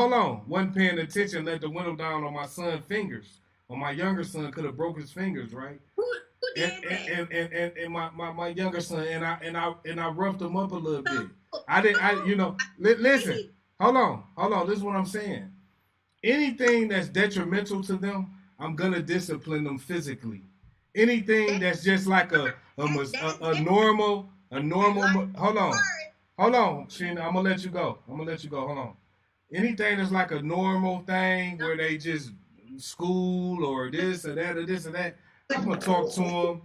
attention, let the window down on my son's fingers. On my younger son, could have broke his fingers, right? Who did that? And my younger son, and I roughed him up a little bit. Listen, hold on. This is what I'm saying. Anything that's detrimental to them, I'm gonna discipline them physically. Anything that's just like a normal. Hold on, Sheena. I'm gonna let you go. Hold on. Anything that's like a normal thing where they just school or this or that or this or that, I'm gonna talk to them.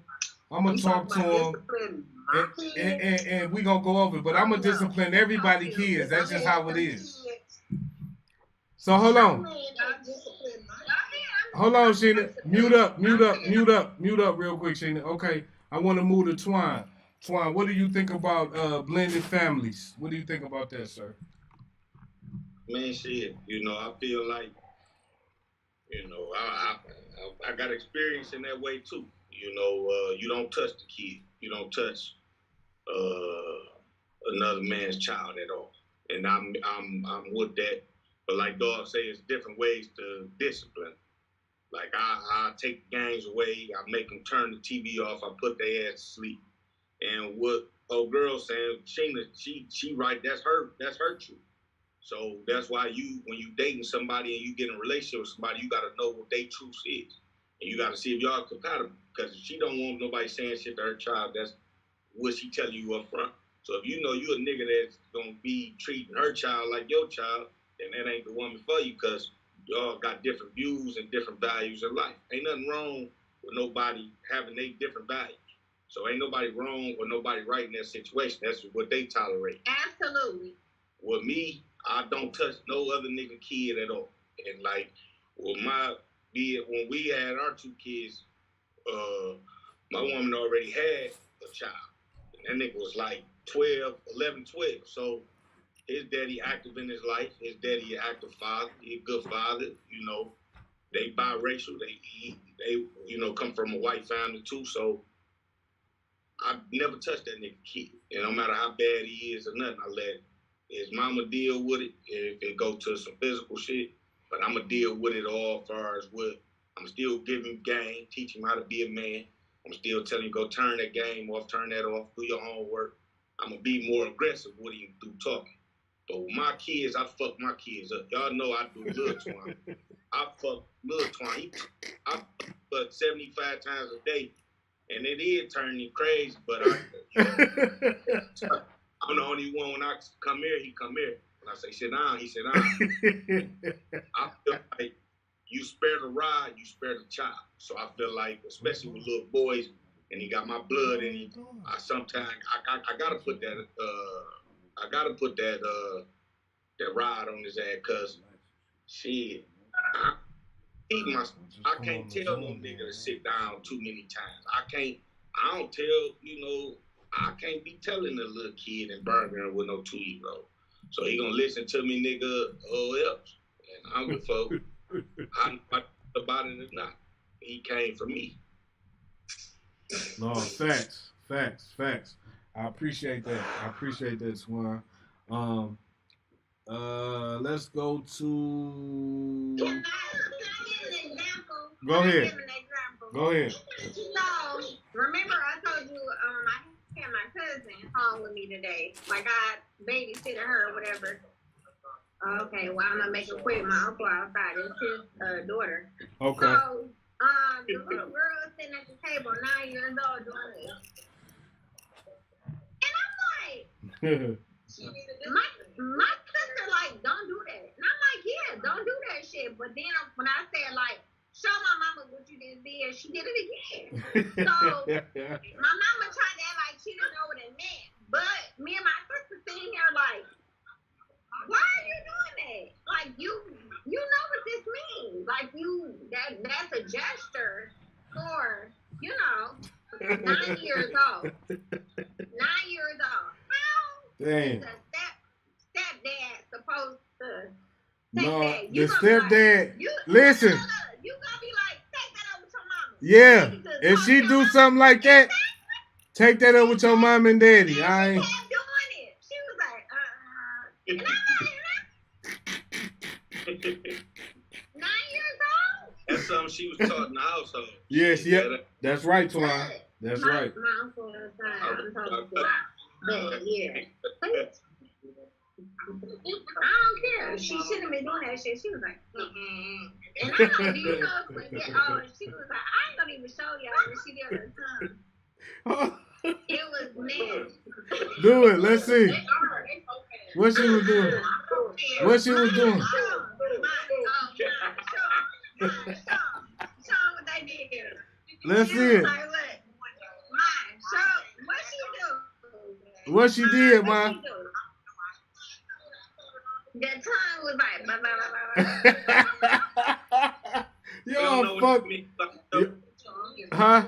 And we gonna go over it. But I'm gonna discipline everybody kids. That's just how it is. So hold on, Sheena. Mute up real quick, Sheena. Okay, I want to move to Twine. Twine, what do you think about blended families? What do you think about that, sir? Man, shit, I feel like, I got experience in that way too. You don't touch the kid. You don't touch a another man's child at all. And I'm with that. But like Dog say, it's different ways to discipline. Like I take games away, I make them turn the TV off, I put their ass to sleep. And what old girl saying, Sheena, she right, that's her truth. So that's why when you dating somebody and you get in a relationship with somebody, you gotta know what their truth is. And you gotta see if y'all compatible. Because if she don't want nobody saying shit to her child, that's what she telling you up front. So if you know you a nigga that's gonna be treating her child like your child, then that ain't the woman for you, because y'all got different views and different values in life. Ain't nothing wrong with nobody having their different values. So ain't nobody wrong or nobody right in that situation. That's what they tolerate. Absolutely. With me, I don't touch no other nigga kid at all. And like, when we had our 2 kids, my woman already had a child. And that nigga was like 11, 12. So his daddy active in his life. His daddy an active father. He a good father. You know, they biracial. They come from a white family too. So I never touched that nigga kid. And no matter how bad he is or nothing, I let his mama deal with it. If it go to some physical shit, but I'm gonna deal with it all as far as what I'm still giving game, teach him how to be a man. I'm still telling him go turn that game off, turn that off, do your homework. I'm gonna be more aggressive with him through talking. But with my kids, I fuck my kids up. Y'all know I do Lil Twine. I fuck Lil Twine. I fuck 75 times a day. And it is turning him crazy, but I'm the only one. When I come here, he come here. When I say sit down, he sit down. I feel like you spare the rod, you spare the child. So I feel like, especially with little boys, and he got my blood in him, I gotta put that that rod on his ass, cause shit, I can't tell no nigga to sit down too many times. I can't be telling a little kid in Birmingham with no 2-year-old. So he gonna listen to me, nigga, or else. And I'm with folk. I'm about it or not. He came for me. No, facts. I appreciate that, Swan. Let's go to. Go ahead. So, remember I told you I had my cousin home with me today. Like I babysitted her or whatever. Okay, well I'm gonna make it quick. My uncle outside is his daughter. Okay. So, the little girl sitting at the table, 9 years old, doing this. And I'm like, my sister like, don't do that. And I'm like, yeah, don't do that shit. But then when I said like, show my mama what you just did, she did it again. So my mama tried to act like she didn't know what it meant. But me and my sister sitting here like, why are you doing that? Like you know what this means. Like that's a gesture for, 9 years old. 9 years old. How Damn. is a stepdad supposed to No, that? the stepdad. You Listen. gonna be like, take that up with your mama. Yeah. If she do something like that, take that up with your mom and daddy. I ain't. She kept doing it. She was like, and I'm like, 9 years old? That's something she was taught in the household. Yes, yeah. That's right, Twine. That's right. My uncle was I'm talking about. Yeah. I don't care. She shouldn't have been doing that shit. She was like, and I'm like, do you know? She was like, I ain't gonna even show y'all what she did her tongue. It was nasty. Do it. Let's see. What she was doing? What she was doing? Show what they did. Let's see it. Like, what? What she do? What she did, man? The tongue was like, blah, blah, blah, blah. Y'all fucked me. Huh?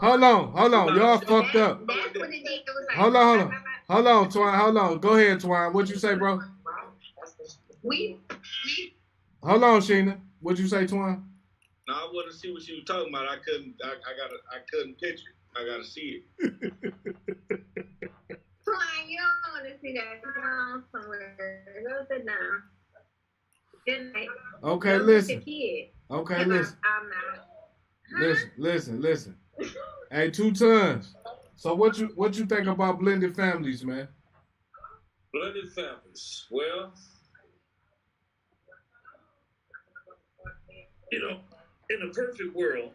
Hold on. Y'all fucked up. That's what it did. It was like, Hold on, Twine. Hold on. Go ahead, Twine. What you say, bro? Hold on, Sheena. What you say, Twine? No, I wanted to see what she was talking about. I couldn't picture it. I gotta see it. Twine, you don't want to see that. Go on somewhere. Go sit down. Good night. Okay, Go listen. get the kid. Okay, listen. I'm not. Listen. Hey, 2 Tons. So what you think about blended families, man? Blended families. Well, you know, in a perfect world,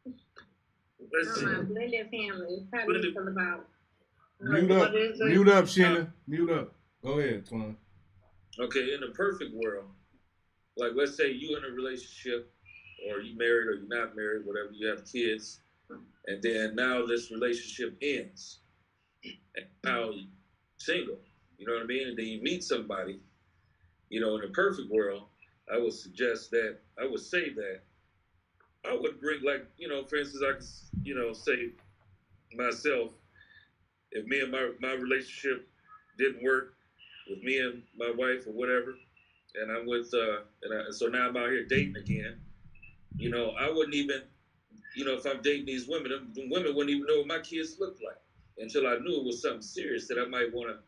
let's see. Blended families. How do you feel about? Mute up, Shannon. Mute up. Go ahead, Twine. Okay, in a perfect world, like let's say you in a relationship, or you married or you're not married, whatever, you have kids, and then now this relationship ends, and now you're single, you know what I mean? And then you meet somebody, you know, in a perfect world, I would say that I would bring, like, you know, for instance, I could, you know, say myself, if me and my relationship didn't work with me and my wife or whatever, and I'm with, so now I'm out here dating again, you know, I wouldn't even, you know, if I'm dating these women, the women wouldn't even know what my kids look like until I knew it was something serious that I might want to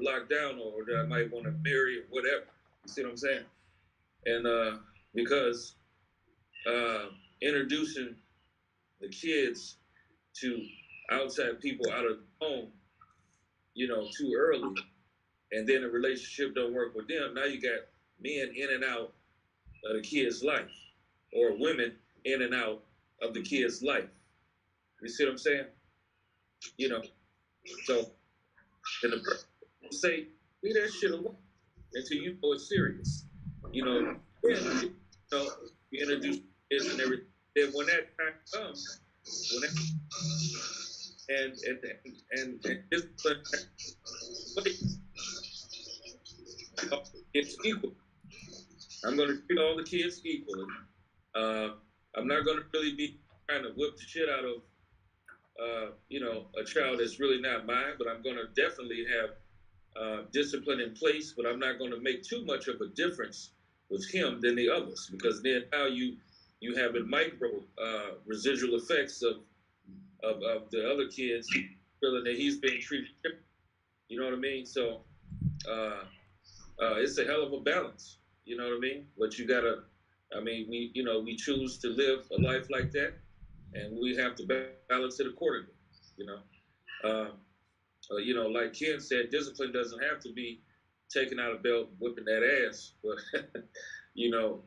lock down, or that I might want to marry or whatever. You see what I'm saying? And because introducing the kids to outside people out of the home, you know, too early, and then a relationship don't work with them, now you got men in and out of the kid's life, or women in and out of the kid's life. You see what I'm saying? You know, so in the say, leave that shit alone until you know it's serious. You know, you introduce kids and everything. Then when that time comes, and discipline, it's equal. I'm going to treat all the kids equally. I'm not going to really be trying to whip the shit out of, you know, a child that's really not mine, but I'm going to definitely have discipline in place, but I'm not going to make too much of a difference with him than the others, because then now you have micro residual effects of the other kids feeling that he's being treated different. You know what I mean? So it's a hell of a balance. You know what I mean? But you gotta, I mean, we choose to live a life like that, and we have to balance it accordingly. You know, like Ken said, discipline doesn't have to be taking out a belt, whipping that ass, but you know,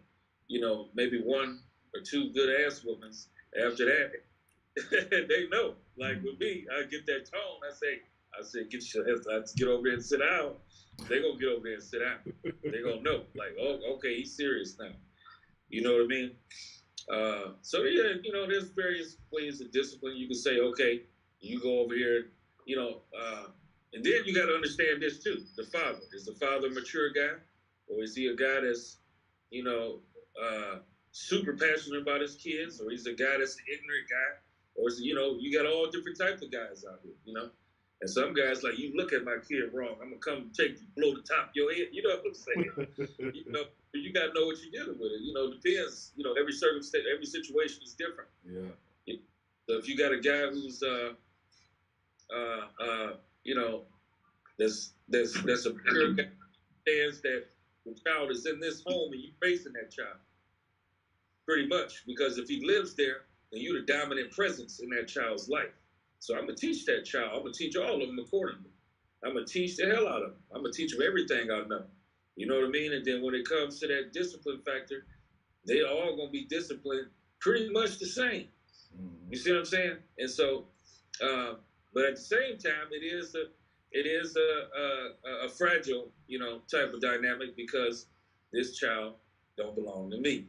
maybe 1 or 2 good ass whoopings. After that, they know. Like with me, I get that tone. I say, get your ass, let's get over here and sit down. They gonna get over there and sit down. They gonna know, like, oh, okay, he's serious now. You know what I mean? So yeah, you know, there's various ways of discipline. You can say, okay, you go over here, you know, and then you got to understand this too. The father, is the father a mature guy, or is he a guy that's, you know, super passionate about his kids, or he's a guy that's an ignorant guy, or is, you know, you got all different types of guys out here, you know. And some guys, like, you look at my kid wrong, I'm gonna come blow the top of your head. You know what I'm saying? You know, you gotta know what you're dealing with. It, you know, depends. You know, every circumstance, every situation is different. Yeah. So if you got a guy who's, you know, that's a pure guy, understands that the child is in this home and you raising that child, pretty much, because if he lives there, then you're the dominant presence in that child's life. So I'm gonna teach that child. I'm gonna teach all of them accordingly. I'm gonna teach the hell out of them. I'm gonna teach them everything I know. You know what I mean? And then when it comes to that discipline factor, they all gonna be disciplined pretty much the same. You see what I'm saying? And so, but at the same time, it is a fragile, you know, type of dynamic, because this child don't belong to me.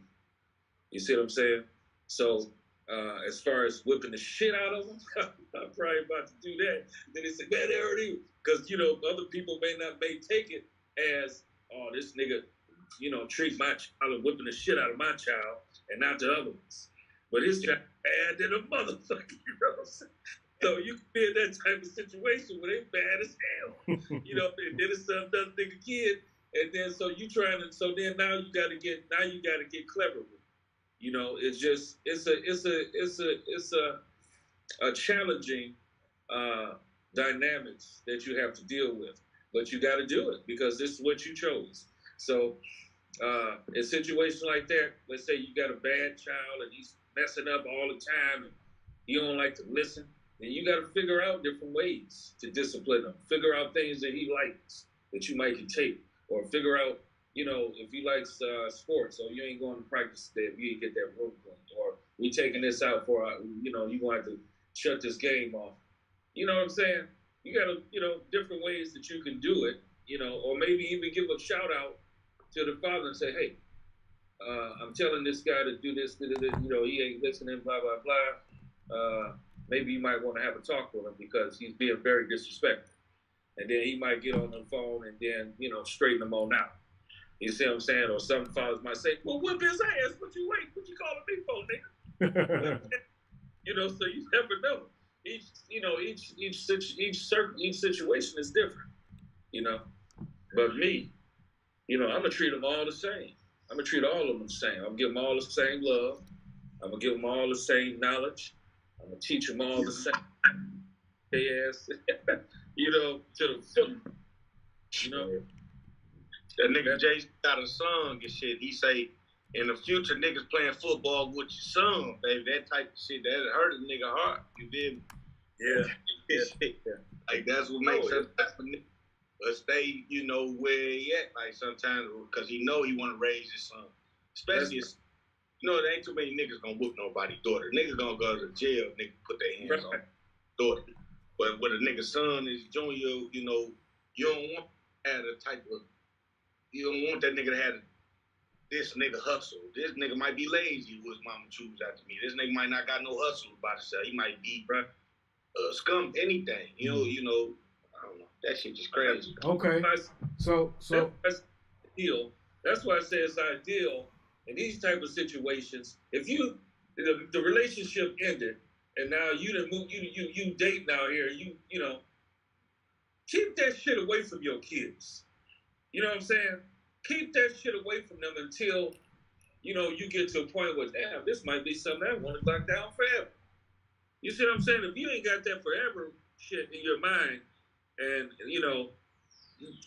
You see what I'm saying? So as far as whipping the shit out of them, I'm probably about to do that. Then they say, man, they already, because, you know, other people may take it as, oh, this nigga, you know, treat my child and whipping the shit out of my child and not the other ones. But his child bad than a motherfucker, you know what I'm saying? So you can be in that type of situation where they bad as hell. You know, and then it's some other nigga kid, and then so you trying to, so then now you gotta get clever with it. You know, it's just it's a challenging dynamics that you have to deal with. But you got to do it because this is what you chose. So in situations like that, let's say you got a bad child and he's messing up all the time and you don't like to listen, then you got to figure out different ways to discipline him. Figure out things that he likes that you might can take, or figure out, you know, if he likes sports, or you ain't going to practice today if you ain't get that room clean, or we taking this out for, you know, you going to have to shut this game off. You know what I'm saying? You got to, you know, different ways that you can do it, you know, or maybe even give a shout out to the father and say, hey, I'm telling this guy to do this, you know, he ain't listening, blah, blah, blah. Maybe you might want to have a talk with him because he's being very disrespectful. And then he might get on the phone and then, you know, straighten him on out. You see what I'm saying? Or some fathers might say, well, whip his ass. What you calling me for, nigga? You know, so you never know. Each situation is different, you know. But me, you know, I'm going to treat them all the same. I'm going to treat all of them the same. I'm going to give them all the same love. I'm going to give them all the same knowledge. I'm going to teach them all the same. Ass, you know, to the full. You know? That nigga Jay got a song and shit. He say, in the future, niggas playing football with your son, baby. That type of shit, that hurt a nigga heart. You feel me? Yeah. Like, that's what makes us stay, you know, where he at. Like, sometimes, because he know he want to raise his son. Especially, you know, there ain't too many niggas gonna whoop nobody's daughter. Niggas gonna go to jail, niggas put their hands on daughter. But with a nigga son is junior, you know, you don't want to have a type of, you don't want that nigga to have this nigga hustle. This nigga might be lazy who his mama choose after me. This nigga might not got no hustle about himself. He might be scum anything. You know, I don't know. That shit just crazy. Okay. So that's ideal. That's why I say it's ideal in these type of situations. If you the relationship ended and now you done move, you dating out here, you know, keep that shit away from your kids. You know what I'm saying? Keep that shit away from them until, you know, you get to a point where, damn, this might be something I want to lock down forever. You see what I'm saying? If you ain't got that forever shit in your mind, and, you know,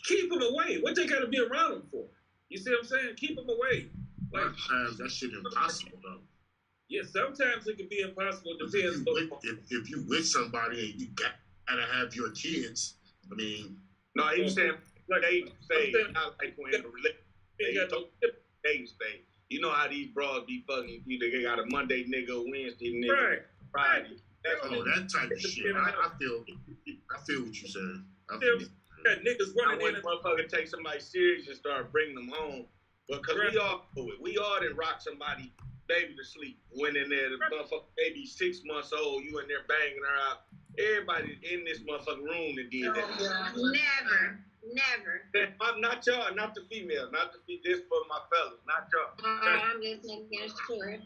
keep them away. What they got to be around them for? You see what I'm saying? Keep them away. Like, sometimes that shit impossible, though. Yeah, sometimes it can be impossible. Depends. If you with somebody and you gotta have your kids, I mean. No, he was saying, like they say, not like when in a relationship, dating stage. You know how these broads be fucking, they got a Monday nigga, Wednesday nigga, Friday. That type of shit. I feel what you're saying. Got niggas running in. Motherfucker take somebody serious and start bringing them home. Because we all do it. We all done rock somebody baby to sleep. Went in there, the motherfucker baby 6 months old, you in there banging her out. Everybody in this motherfucking room that did that. Never. Not y'all, not the female, this for my fellas, not y'all. I'm listening against sure.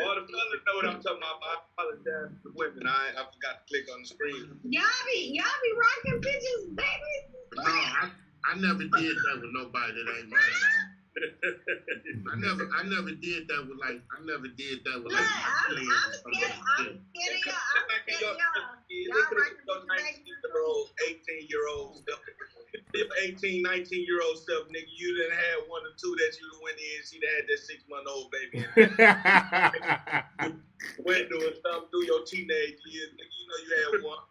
All the fellas know what I'm talking about. I apologize to the women. I forgot to click on the screen. Y'all be rocking bitches, baby. No, I never did that with nobody that ain't mine. I never did that with like. I'm scared of y'all. Y'all rocking bitches, 18-year-old stuff. 18, 19-year-old stuff, nigga. You done had one or two that you went in. She done had that 6-month-old baby. Went doing stuff through your teenage years, nigga. You know you had one.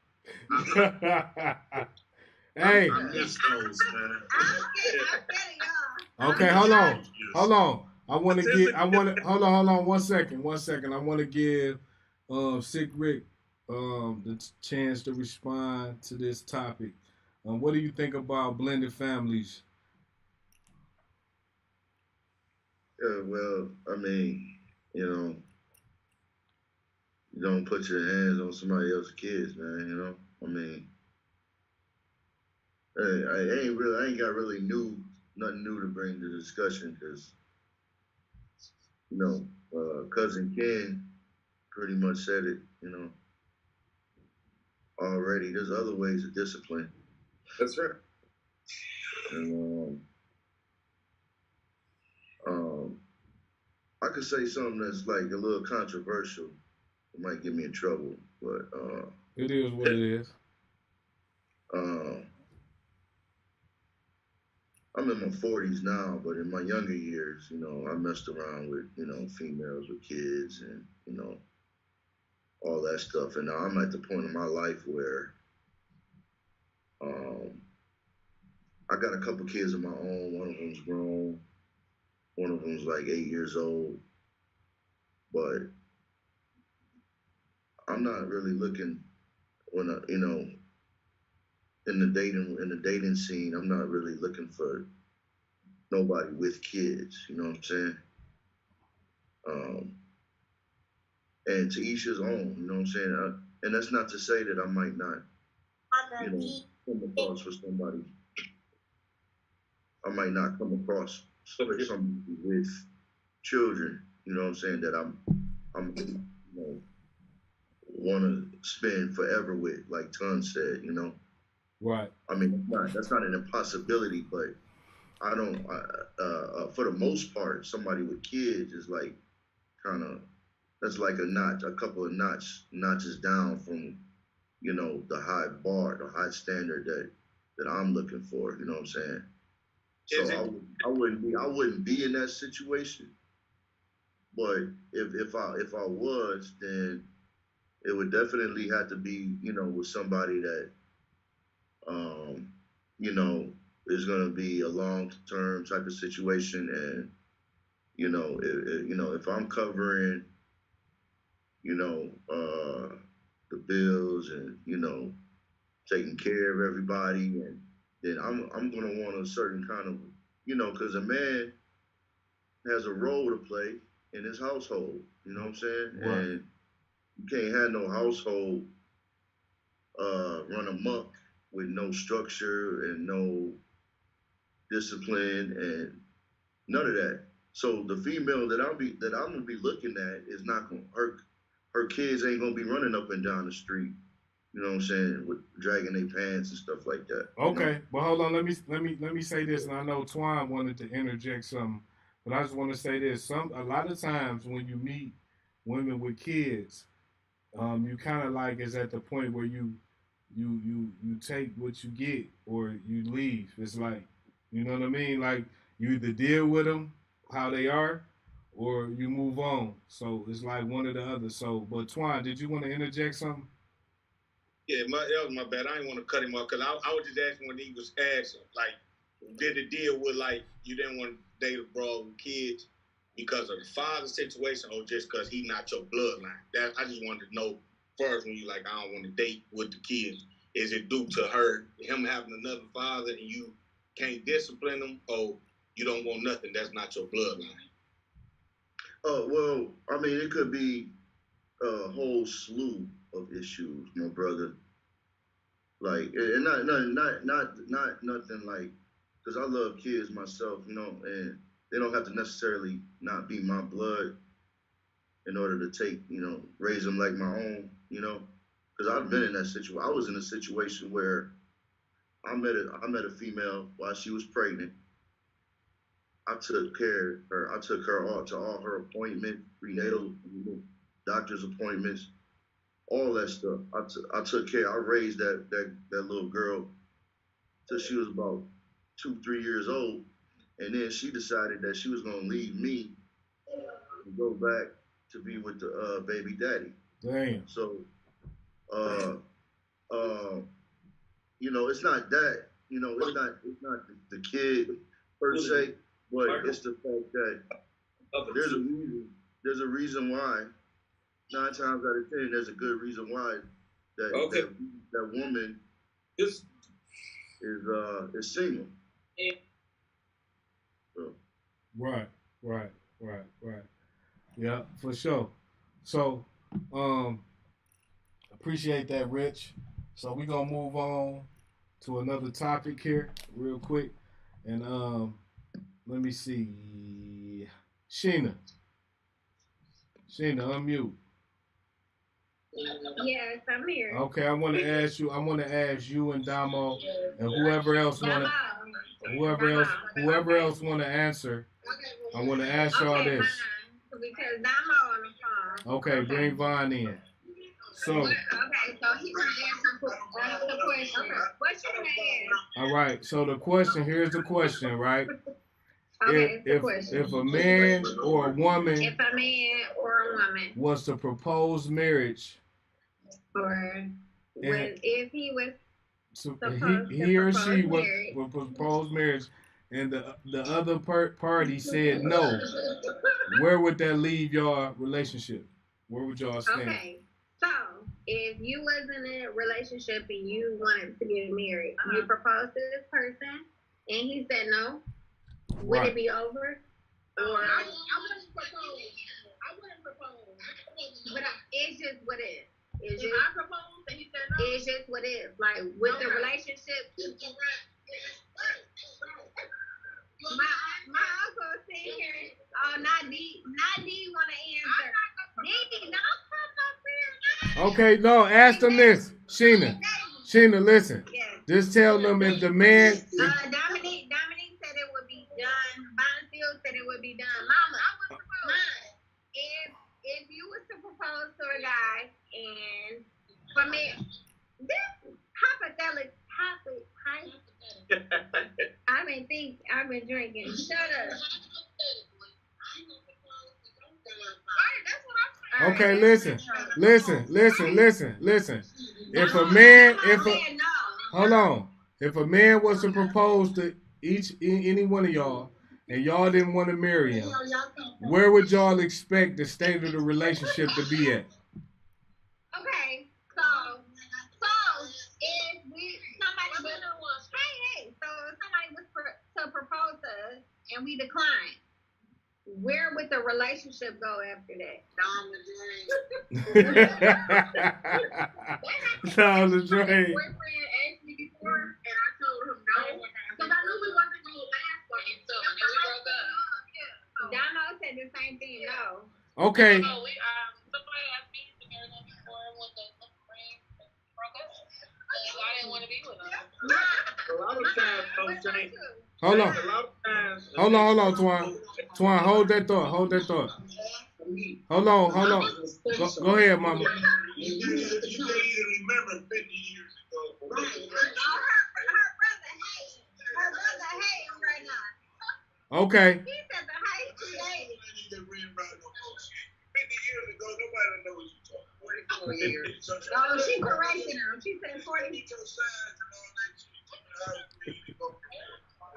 Hey. I miss those, man. Okay, hold on. Hold on 1 second. I want to give Sick Rick the chance to respond to this topic. What do you think about blended families? Yeah, well, I mean, you know, you don't put your hands on somebody else's kids, man, you know? I mean, I ain't got really nothing new to bring to the discussion because, you know, Cousin Ken pretty much said it, you know, already. There's other ways of discipline. That's right. And I could say something that's like a little controversial. It might get me in trouble, but it is what it is. I'm in my 40s now, but in my younger years, you know, I messed around with, you know, females with kids and, you know, all that stuff. And now I'm at the point in my life where I got a couple kids of my own. One of them's grown. One of them's like 8 years old. But I'm not really looking when I, you know, in the dating scene, I'm not really looking for nobody with kids. You know what I'm saying? And to each his own. You know what I'm saying? And that's not to say that I might not, you know, come across for somebody. I might not come across somebody with children. You know what I'm saying? That I'm you know, want to spend forever with, like Ton said. You know. Right. I mean, that's not an impossibility, but I don't. For the most part, somebody with kids is like kind of, that's like a couple of notches down from, you know, the high bar, the high standard that I'm looking for. You know what I'm saying? So I wouldn't be in that situation. But if I was, then it would definitely have to be, you know, with somebody that, you know, is going to be a long-term type of situation. And, you know, if I'm covering, you know, the bills and, you know, taking care of everybody, and then I'm going to want a certain kind of, you know, because a man has a role to play in his household, you know what I'm saying? Right. And you can't have no household run amok with no structure and no discipline and none of that. So the female that I'm gonna be looking at is not gonna, her kids ain't gonna be running up and down the street, you know what I'm saying, with dragging their pants and stuff like that. Okay, you know? but hold on, let me say this, and I know Twine wanted to interject something, but I just want to say this: a lot of times when you meet women with kids, you kind of like is at the point where you take what you get or you leave. It's like, you know what I mean? Like you either deal with them how they are, or you move on. So it's like one or the other. So, but Twine, did you want to interject something? Yeah, that was my bad. I didn't want to cut him off because I was just asking when he was asking, like, did it deal with, like, you didn't want to date a bro with kids because of the father situation or just because he not your bloodline? That I just wanted to know first when you like, I don't want to date with the kids. Is it due to him having another father and you can't discipline him, or you don't want nothing that's not your bloodline? Oh, well, I mean, it could be a whole slew of issues, my brother. Like, and not nothing like, because I love kids myself, you know, and they don't have to necessarily not be my blood in order to take, you know, raise them like my own, you know, because I've been in that situation. I was in a situation where I met a female while she was pregnant. I took care of her. I took her to all her appointments, prenatal, doctor's appointments, all that stuff. I took care. I raised that little girl till she was about 2-3 years old, and then she decided that she was gonna leave me and go back to be with the baby daddy. Damn. So, you know, it's not that. You know, it's not the kid per se, but it's the fact that there's a reason why. 9 times out of 10, there's a good reason why that woman is single. So. Right. Yeah, for sure. So, appreciate that, Rich. So we're gonna move on to another topic here real quick. And let me see. Sheena, unmute. Yes, I'm here. Okay, I want to ask you and Damo and whoever else want to answer. I want to ask y'all this. Because Damo on the phone. Okay, bring Vaughn in. So. Okay, so he gonna answer Ask the question. What you gonna ask? All right. So the question, here's the question, right? Okay, if if a man or a woman If a man or a woman, was to propose marriage, or if he was so supposed he to or propose she marriage. would propose marriage, and the other party said no, where would that leave your relationship? Where would y'all stand? Okay, so if you was in a relationship and you wanted to get married, you proposed to this person, and he said no, would Right. it be over? Or I wouldn't propose. but it's just what it is. It's If just, I proposed and he said no, it's just what it is. Like with the Okay. relationship, my uncle sitting here. Oh, not D want to answer. D, don't come up here. Okay, no, ask them this, Sheena, listen. Yes. Just tell them if the man. Dominique said it would be done. Bonfield said it would be done. Mama, if you was to propose to a guy, and for me, this hypothetical. I've been drinking. Shut up. Okay, listen. If a man, hold on. If a man was to propose to any one of y'all, and y'all didn't want to marry him, where would y'all expect the state of the relationship to be at? Okay, so if somebody was to propose to us and we declined, where would the relationship go after that? Down the drain. boyfriend asked me before, and I told him no, because I knew we wasn't going to last long. So we broke up. Damo said the same thing. No. Okay. So somebody asked me to marry them before when the friend broke up. So I didn't want to be with them. A lot of times, those things. Hold on. A lot of times. Hold on, Twan. Twan, hold that thought. Hold on. Go ahead, mama. You can't even remember 50 years ago. Her brother hating right now. Okay. He said the hate she hating. 50 years ago, nobody knows what you're talking about. 44 years. Oh, she corrected him. She said 40.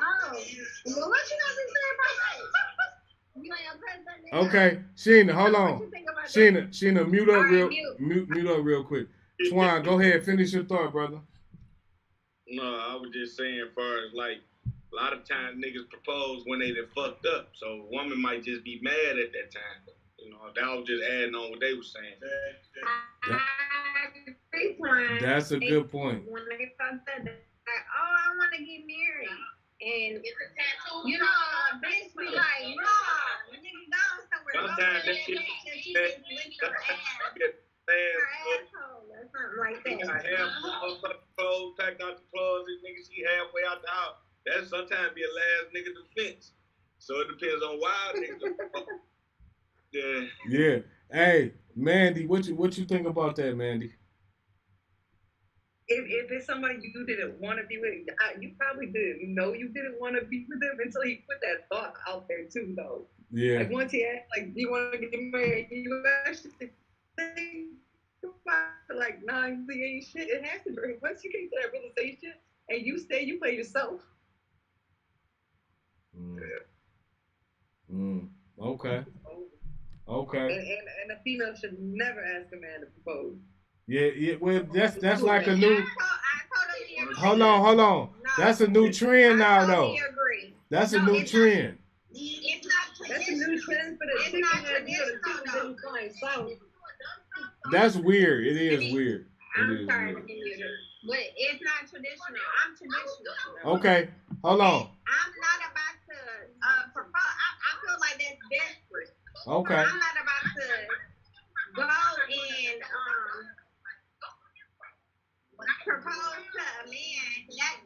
Oh, well, what you gonna be saying about that? You ain't a president. Okay, Sheena, hold on. What you think about that? Sheena, mute up All right, mute up real quick. Twan, go ahead, finish your thought, brother. No, I was just saying, as far as like, a lot of times niggas propose when they done fucked up. So a woman might just be mad at that time. You know, that was just adding on what they were saying. That's a good point. When they fucked up, they're like, oh, I want to get married. And, you know, a bitch be like, no, nigga gone somewhere. Sometimes that shit. Her asshole or something like that. I have motherfucking clothes packed out the closet, niggas see halfway out the house. That sometimes be a last nigga defense. So it depends on why niggas. Yeah. Yeah. Hey, Mandy, what you think about that, Mandy? If it's somebody you didn't want to be with, you probably didn't know you didn't want to be with them until he put that thought out there too, though. Yeah. Like once he asked, like, do you want to get married? You actually think about it, like, nah, you ain't shit. It has to be. Once you get to that realization and you stay, you play yourself. Okay. Okay. And a female should never ask a man to propose. Yeah. Well, that's like a new. Hold on. That's a new trend now, though. That's a new trend. That's a new trend for the chicken that you find south. That's weird. It is weird. I'm sorry, but it's not traditional. I'm traditional. Okay, hold on. I'm not about to propose. I feel like that's desperate. Okay. I'm not about to go and propose to a man.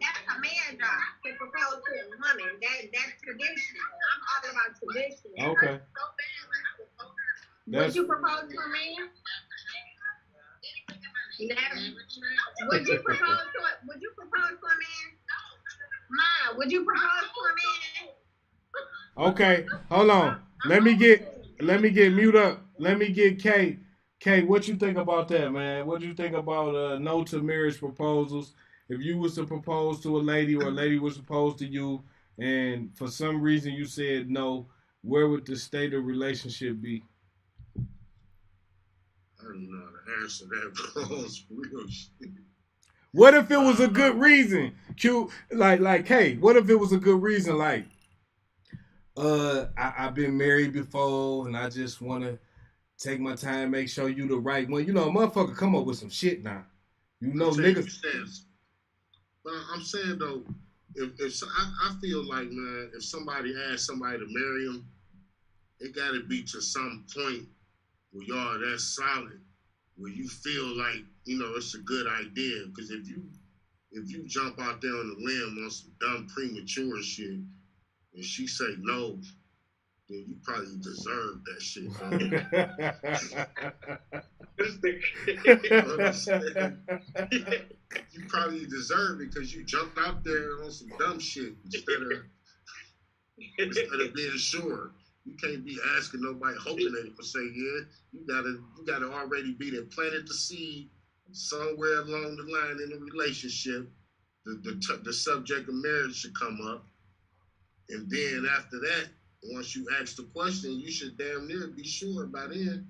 That's a man job to propose to a woman. That's traditional. I'm all about traditional. Okay. Would you propose to a man? Never. Would you propose to a man? Mom, would you propose to a man? Okay, hold on. Let me get mute up. Let me get Kay. Kay, what you think about that, man? What do you think about no to marriage proposals? If you was to propose to a lady or a lady was proposed to you, and for some reason you said no, where would the state of relationship be? I don't know how to answer that, bro. It's real shit. What if it was a good reason? Hey, what if it was a good reason? Like, I've been married before, and I just want to take my time, make sure you the right one. You know, a motherfucker come up with some shit now. You know, niggas. But I'm saying though, if I feel like, man, if somebody asks somebody to marry him, it got to be to some point where y'all that's solid, where you feel like, you know, it's a good idea. Because if you jump out there on the limb on some dumb premature shit, and she say no, then you probably deserve that shit, bro. You know what I'm saying? You probably deserve it because you jumped out there on some dumb shit instead of being sure. You can't be asking nobody, hoping they will say yeah. You gotta already be there, planted the seed somewhere along the line in the relationship. The subject of marriage should come up, and then after that, once you ask the question, you should damn near be sure by then.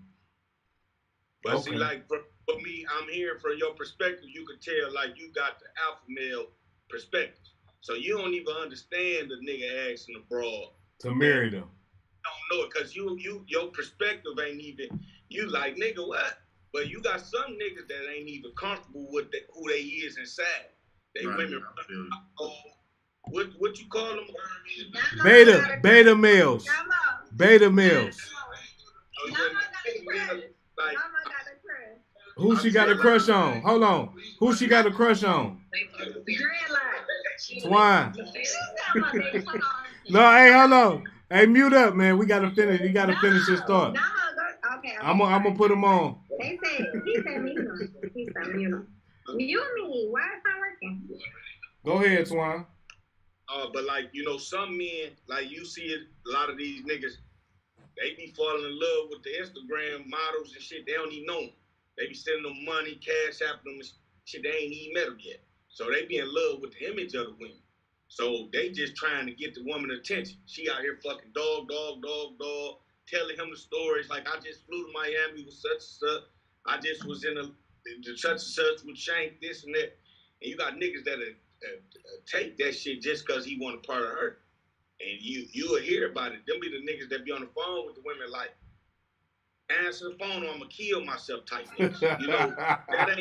But see, like for me, I'm hearing from your perspective, you could tell like you got the alpha male perspective. So you don't even understand the nigga asking the broad to marry them. Don't know it because your perspective ain't even, you like, nigga, what? But you got some niggas that ain't even comfortable with who they is inside. They right. Women. What you call them? Beta males. Beta males. Who she got a crush on? Hold on. Who she got a crush on? Twine. No, hey, hold on. Hey, mute up, man. We gotta finish. You gotta finish his thought. Okay. I'm gonna put him on. He said mute. He said mute. You mean why it's not working? Go ahead, Twine. But like, you know, some men, like you see it, a lot of these niggas, they be falling in love with the Instagram models and shit. They don't even know them. They be sending them money, cash after them and shit. They ain't even met them yet. So they be in love with the image of the women. So they just trying to get the woman attention. She out here fucking dog, telling him the stories. Like, I just flew to Miami with such and such. I just was in the such and such with Shank, this and that. And you got niggas that take that shit just because he want a part of her. And you will hear about it. Them be the niggas that be on the phone with the women like, answer the phone or I'm gonna kill myself type niggas. You know, that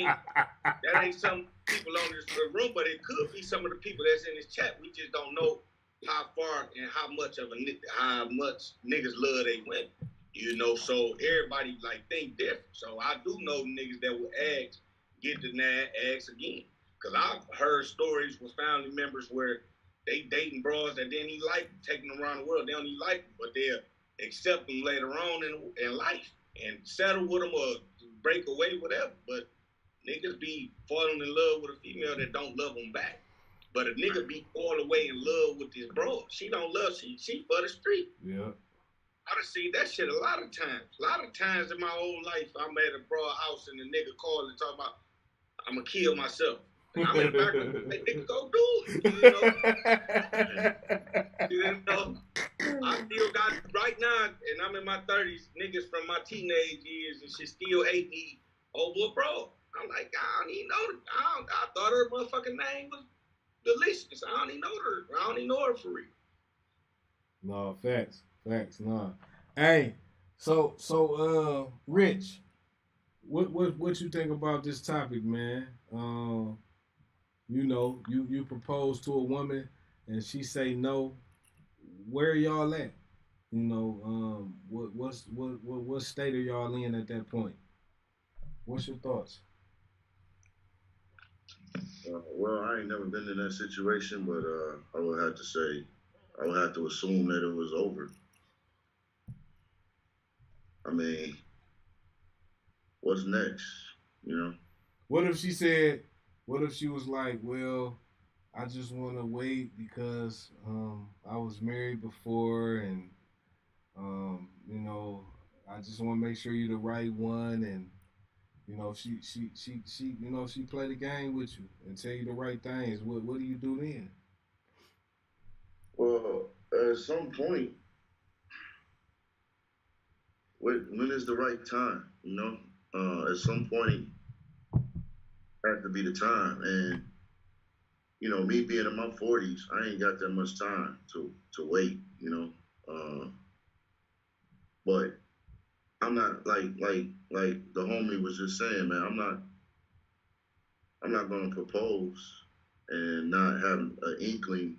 ain't some people on this room, but it could be some of the people that's in this chat. We just don't know how far and how much niggas love they women. You know, so everybody like think different. So I do know niggas that will ask, get denied, ask again. Cause I've heard stories with family members where they dating bros that didn't even like them, taking them around the world. They don't even like them, but they'll accept them later on in life and settle with them or break away, whatever. But niggas be falling in love with a female that don't love them back. But a nigga be all the way in love with this bro. She don't love, she for the street. Yeah. I done seen that shit a lot of times. A lot of times in my whole life, I'm at a bro house and the nigga call and talk about, I'm gonna kill myself. And I'm in the back of the nigga, go do it. You know? I still got, right now, and I'm in my 30s, niggas from my teenage years and shit still hate me over a bro. I'm like, I don't even know. I thought her motherfucking name was Delicious. I don't even know her. I don't even know her for real. No, facts, no. Hey, so Rich, what you think about this topic, man? You know, you propose to a woman and she say no. Where are y'all at? You know, what state are y'all in at that point? What's your thoughts? Well, I ain't never been in that situation, but I would have to say, I would have to assume that it was over. I mean, what's next? You know? What if she said? What if she was like, well, I just want to wait because I was married before, and you know, I just want to make sure you're the right one, and you know, she you know, she play the game with you and tell you the right things. What do you do then? Well, at some point, when is the right time? You know, at some point, has to be the time. And you know, me being in my 40s, I ain't got that much time to wait. You know, but I'm not like the homie was just saying, man. I'm not gonna propose and not have an inkling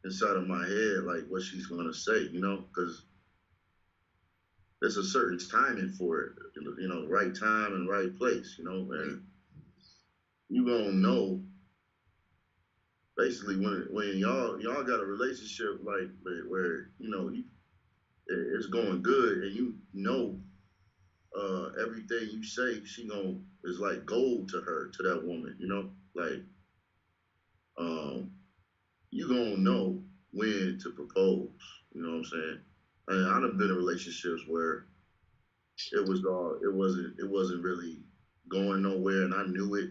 inside of my head like what she's gonna say. You know, because there's a certain timing for it. You know, right time and right place. You know, and you gonna know basically when y'all got a relationship like where you know it's going good and you know everything you say she is like gold to her, to that woman, you know, like you gonna know when to propose, you know what I'm saying? And I've been in relationships where it wasn't really going nowhere, and I knew it,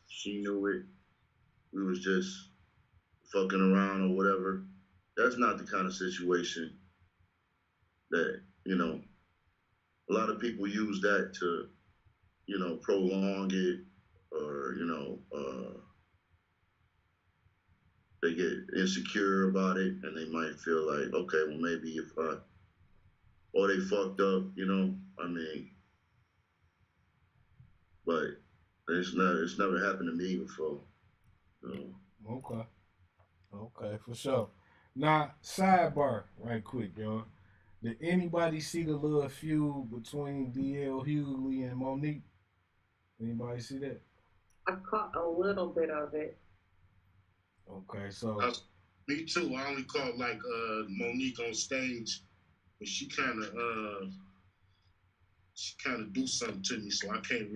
she knew it, we was just fucking around or whatever. That's not the kind of situation that, you know, a lot of people use that to, you know, prolong it, or, you know, they get insecure about it and they might feel like, okay, well, maybe or they fucked up, you know, I mean, but it's never happened to me before. So. Okay, for sure. Now, sidebar, right quick, y'all. Did anybody see the little feud between DL Hughley and Monique? Anybody see that? I caught a little bit of it. Okay, so me too. I only caught like Monique on stage, but she kind of do something to me, so I can't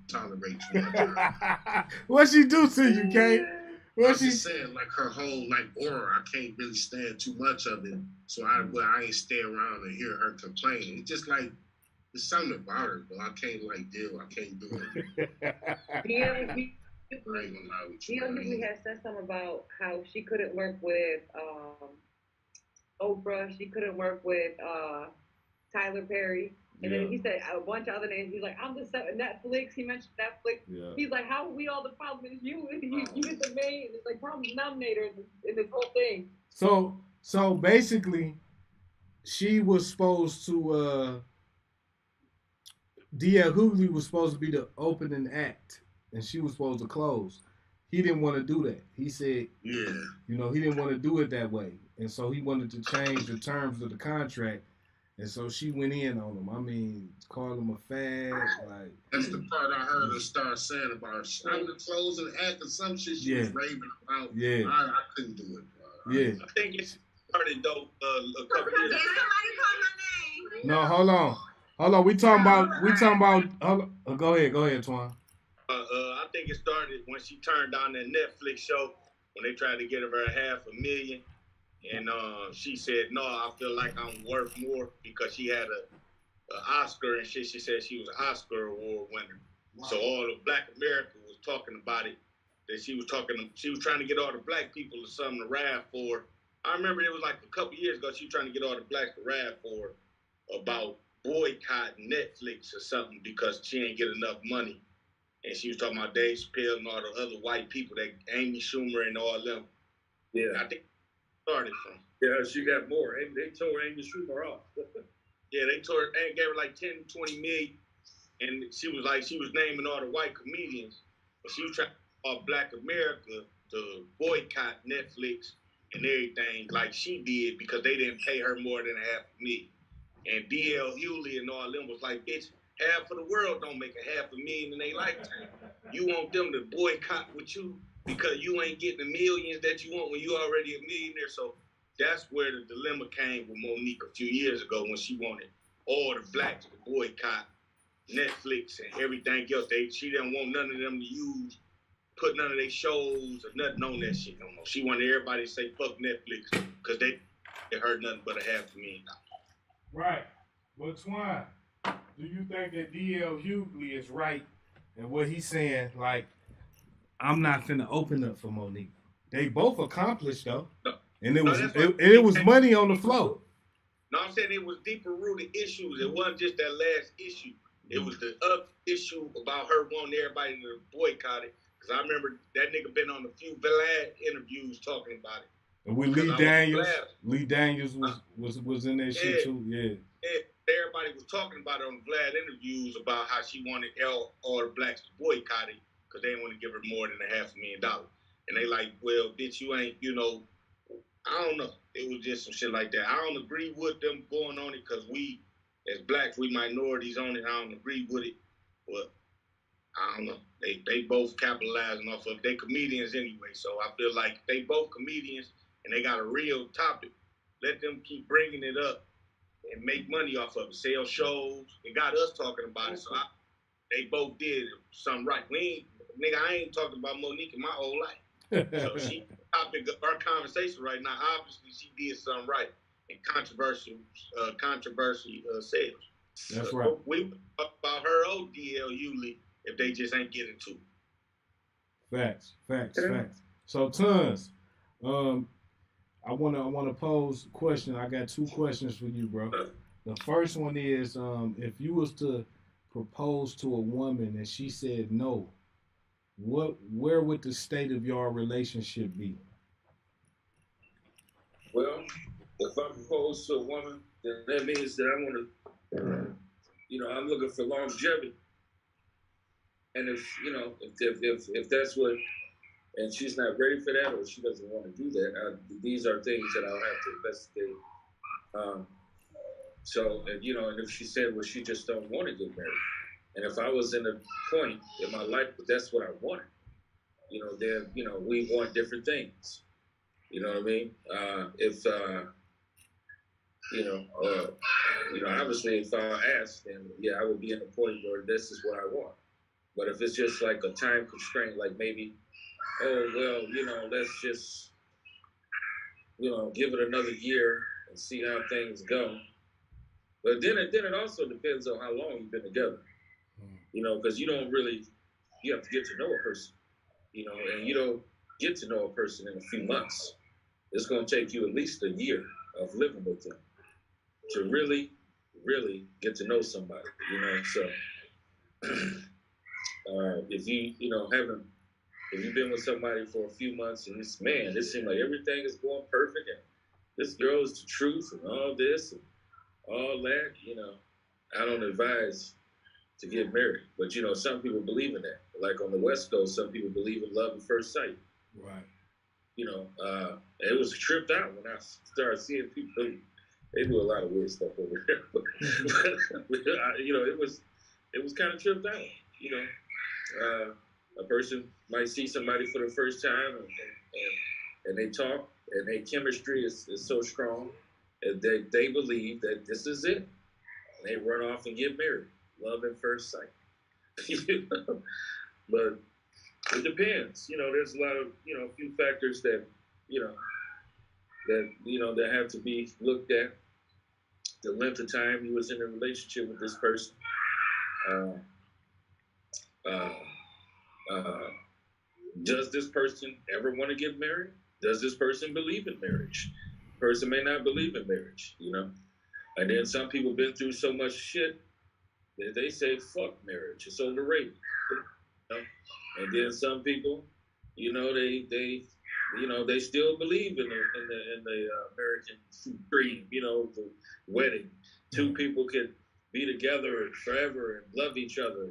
tolerate too much. What she do to you, Kate? I'm just saying, like her whole like aura, I can't really stand too much of it. So I ain't stay around and hear her complain. It's just like there's something about her, but I can't like deal. I can't do it. Hughley had said something about how she couldn't work with Oprah. She couldn't work with Tyler Perry. And then he said a bunch of other names. He's like, I'm the Netflix. He mentioned Netflix. Yeah. He's like, how are we all the problem? Is you get the main, it's like problem denominator in this whole thing. So basically, she was supposed to DL Hughley was supposed to be the opening act, and she was supposed to close. He didn't want to do that. He said, you know, he didn't want to do it that way, and so he wanted to change the terms of the contract. And so she went in on him. I mean, called him a fag. Like that's the part I heard her start saying about her. I'm the closing act or some shit she was raving about. Yeah. I couldn't do it. Yeah. I think it started though a couple years ago. No, hold on. We talking about. Go ahead, Twan. I think it started when she turned on that Netflix show when they tried to get her $500,000. And she said, no, I feel like I'm worth more because she had an Oscar and shit. She said she was an Oscar award winner. Wow. So all of Black America was talking about it. That she was trying to get all the black people to something to ride for. I remember it was like a couple years ago, she was trying to get all the blacks to ride for about boycotting Netflix or something because she ain't get enough money. And she was talking about Dave Chappelle and all the other white people, that Amy Schumer and all them. Yeah. I think started from. Yeah, she got more. They tore Amy Schumer off. Yeah, they gave her like 10, 20 million. And she was naming all the white comedians. But she was trying to all Black America to boycott Netflix and everything like she did because they didn't pay her more than $500,000. And DL Hughley and all them was like, bitch, half of the world don't make $500,000 in their lifetime. You want them to boycott with you because you ain't getting the millions that you want when you already a millionaire. So that's where the dilemma came with Monique a few years ago when she wanted all the blacks to boycott Netflix and everything else. She didn't want none of them to put none of their shows or nothing on that shit no more. She wanted everybody to say fuck Netflix because they heard nothing but $500,000. Right. But Twine, do you think that DL Hughley is right in what he's saying? Like, I'm not finna open up for Monique. They both accomplished though, and it was money on the floor. No, I'm saying it was deeper rooted issues. It wasn't just that last issue. It was the issue about her wanting everybody to boycott it. Because I remember that nigga been on a few Vlad interviews talking about it. And with Lee Daniels was in that shit too. Yeah. Everybody was talking about it on Vlad interviews about how she wanted all the blacks to boycott it because they didn't want to give her more than $500,000. And they like, well, bitch, you ain't, I don't know. It was just some shit like that. I don't agree with them going on it because we, as blacks, we minorities on it. I don't agree with it, but I don't know. They both capitalizing off of it. They comedians anyway, so I feel like they both comedians and they got a real topic. Let them keep bringing it up and make money off of it. Sell shows. It got us talking about it, so they both did something right. I ain't talking about Monique in my whole life. So she topic of our conversation right now. Obviously, she did something right and controversy sales. That's right. We talk about her old DL Hughley if they just ain't getting to it. Facts. So Tons, I wanna pose a question. I got 2 questions for you, bro. The first one is, if you was to propose to a woman and she said no, where would the state of your relationship be? Well, if I propose to a woman, then that means that I want to, I'm looking for longevity. And if that's what, and she's not ready for that, or she doesn't want to do that, these are things that I'll have to investigate. And if she said, well, she just don't want to get married. And if I was in a point in my life, but that's what I wanted, then, we want different things. You know what I mean? Obviously if I ask, then I would be in a point where this is what I want. But if it's just like a time constraint, like maybe, let's just, give it another year and see how things go. But then it also depends on how long you've been together. Because you have to get to know a person, and you don't get to know a person in a few months. It's going to take you at least a year of living with them to really, really get to know somebody, So if you've been with somebody for a few months and it seems like everything is going perfect and this girl is the truth and all this and all that, I don't advise to get married. But, some people believe in that. Like on the West Coast, some people believe in love at first sight. Right. It was tripped out when I started seeing people. They do a lot of weird stuff over there. But, it was kind of tripped out. A person might see somebody for the first time and they talk and their chemistry is so strong and they believe that this is it. And they run off and get married. Love at first sight. But it depends. There's a lot of, a few factors that have to be looked at. The length of time you was in a relationship with this person. Does this person ever want to get married? Does this person believe in marriage? Person may not believe in marriage, And then some people been through so much shit that they say, fuck marriage, it's overrated. And then some people, they still believe in the American dream, the wedding. 2 people can be together forever and love each other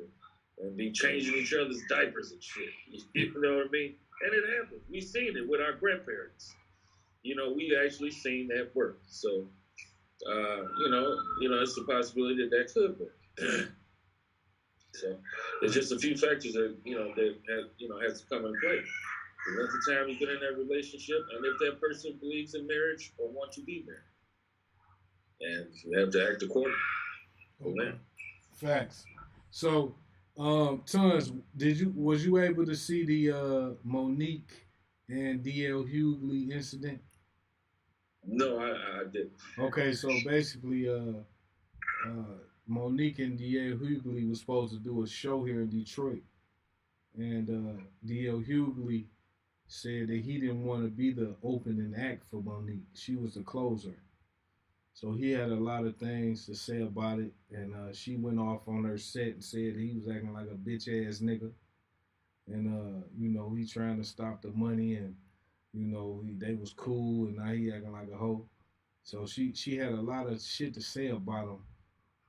and be changing each other's diapers and shit. You know what I mean? And it happens. We've seen it with our grandparents. We actually seen that work. So, it's a possibility that could work. So there's just a few factors that has to come in play. The length of time you've been in that relationship, and if that person believes in marriage or wants to be married, and you have to act accordingly. Facts. So, Tons, was you able to see the Monique and DL Hughley incident? No, I didn't. Okay, so basically, Monique and DL Hughley was supposed to do a show here in Detroit, and DL Hughley said that he didn't want to be the opening act for Monique. She was the closer. So he had a lot of things to say about it, and she went off on her set and said he was acting like a bitch ass nigga, and you know, he trying to stop the money, and you know, they was cool, and now he acting like a hoe. So she had a lot of shit to say about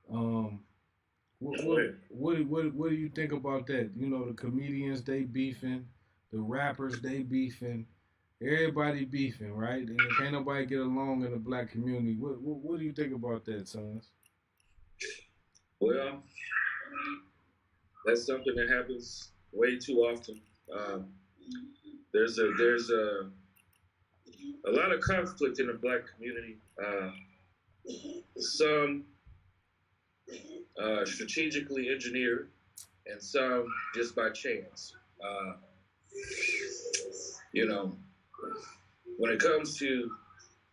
him. What do you think about that? You know, the comedians, they beefing, the rappers, they beefing, everybody beefing, right? And can't nobody get along in the black community. What do you think about that, Sons? Well, that's something that happens way too often. There's a lot of conflict in the black community. Some strategically engineered, and some just by chance. You know, when it comes to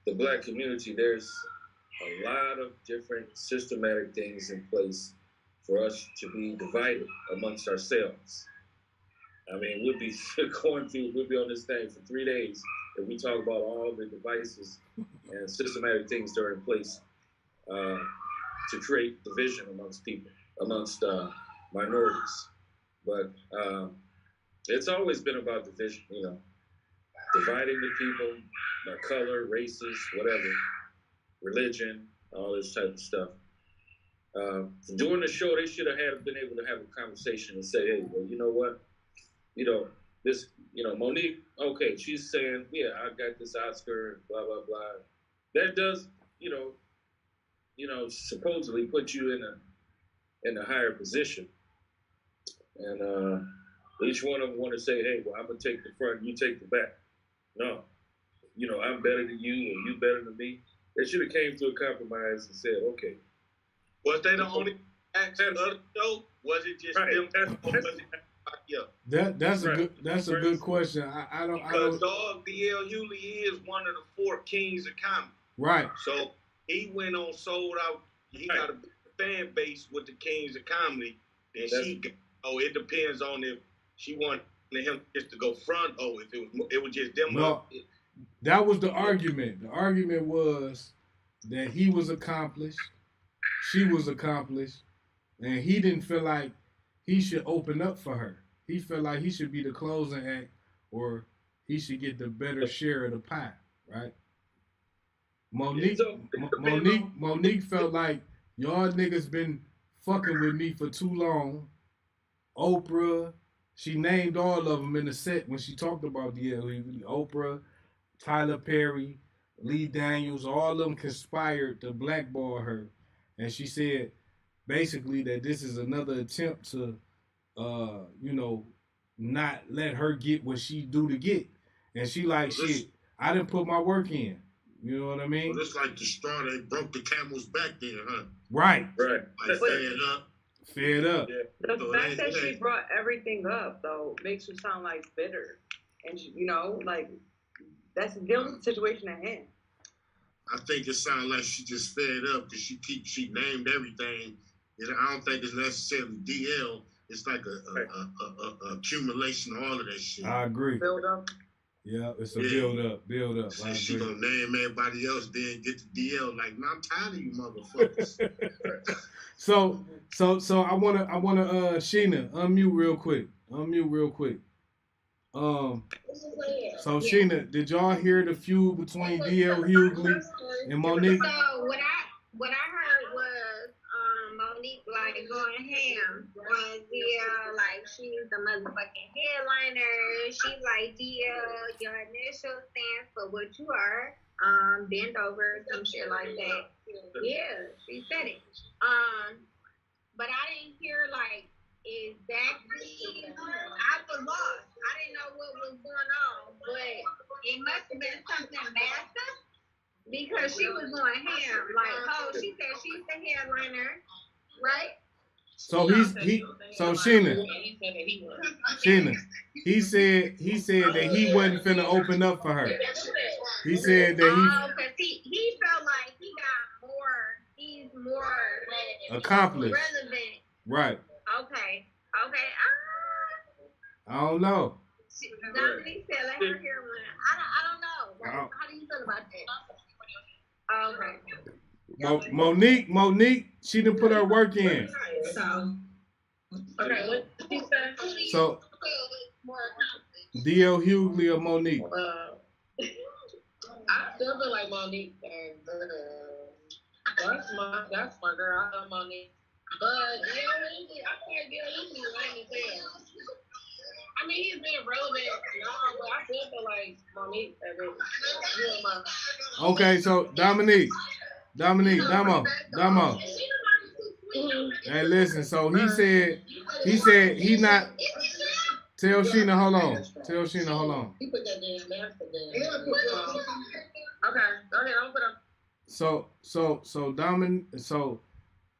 the black community, there's a lot of different systematic things in place for us to be divided amongst ourselves. I mean, we'll be on this thing for 3 days if we talk about all the devices and systematic things that are in place to create division amongst people, amongst minorities. But it's always been about division, you know, dividing the people by color, races, whatever, religion, all this type of stuff. During the show, they should have been able to have a conversation and say, hey, well, you know what? You know, this, you know, Monique, okay, she's saying, yeah, I got this Oscar, blah, blah, blah. That does, you know, supposedly put you in a higher position. And each one of them want to say, hey, well, I'm going to take the front, you take the back. No. You know, I'm better than you, or you better than me. They should have came to a compromise and said, okay. Was they the only actor of the show? Was it just them? Yeah. That's a good question. I don't Dog DL Hughley is one of the 4 kings of comedy. Right. So he went on sold out. He got a big fan base with the kings of comedy. And it depends on if she wanted him just to go front or if it was just them. No, that was the argument. The argument was that he was accomplished, she was accomplished, and he didn't feel like he should open up for her. He felt like he should be the closing act, or he should get the better share of the pie, right? Monique felt like y'all niggas been fucking with me for too long. Oprah, she named all of them in the set when she talked about DL. Oprah, Tyler Perry, Lee Daniels, all of them conspired to blackball her. And she said basically that this is another attempt to, you know, not let her get what she do to get. And she like, shit, I didn't put my work in. You know what I mean? Well, it's like the straw that broke the camel's back there, huh? Right. Like fed up. Fed up. Yeah. The fact that she brought everything up, though, makes her sound like bitter. And, you know, like, that's the situation at hand. I think it sounds like she just fed up because she named everything. And I don't think it's necessarily DL. It's like a accumulation of all of that shit. I agree. Build up. Yeah, it's a build up. So she gonna name everybody else, then get to DL. Like, man, I'm tired of you motherfuckers. So I wanna Sheena, unmute real quick. So Sheena, did y'all hear the feud between DL Hughley and Monique? So what I heard was Monique like going ham on DL, like she's the motherfucking headliner. She's like, DL, your initial stands for what you are. Bend over, some shit like that. Yeah, she said it. But I didn't hear like exactly. I was lost. I didn't know what was going on, but it must have been something massive because she was going ham. Like, oh, she said she's the headliner, right? So Sheena, he said that he wasn't finna open up for her. He said that because he felt like he's more accomplished. relevant. Right. Okay. I don't know. Dominique said let her hear one. I don't know. How do you feel about that? Okay. Monique, she didn't put her work in. Okay, what did you say? So, D.L. Hughley or Monique? I still feel like Monique and that's my girl. I love Monique. But I feel like D.L. Hughley is lame as hell. I mean, he's been relevant now, but I still feel like Monique. Okay, so Dominique, Damo. Hey, listen. So he said he not. Tell Sheena, hold on. He put that damn mask there. Okay, go ahead. I'm gonna put So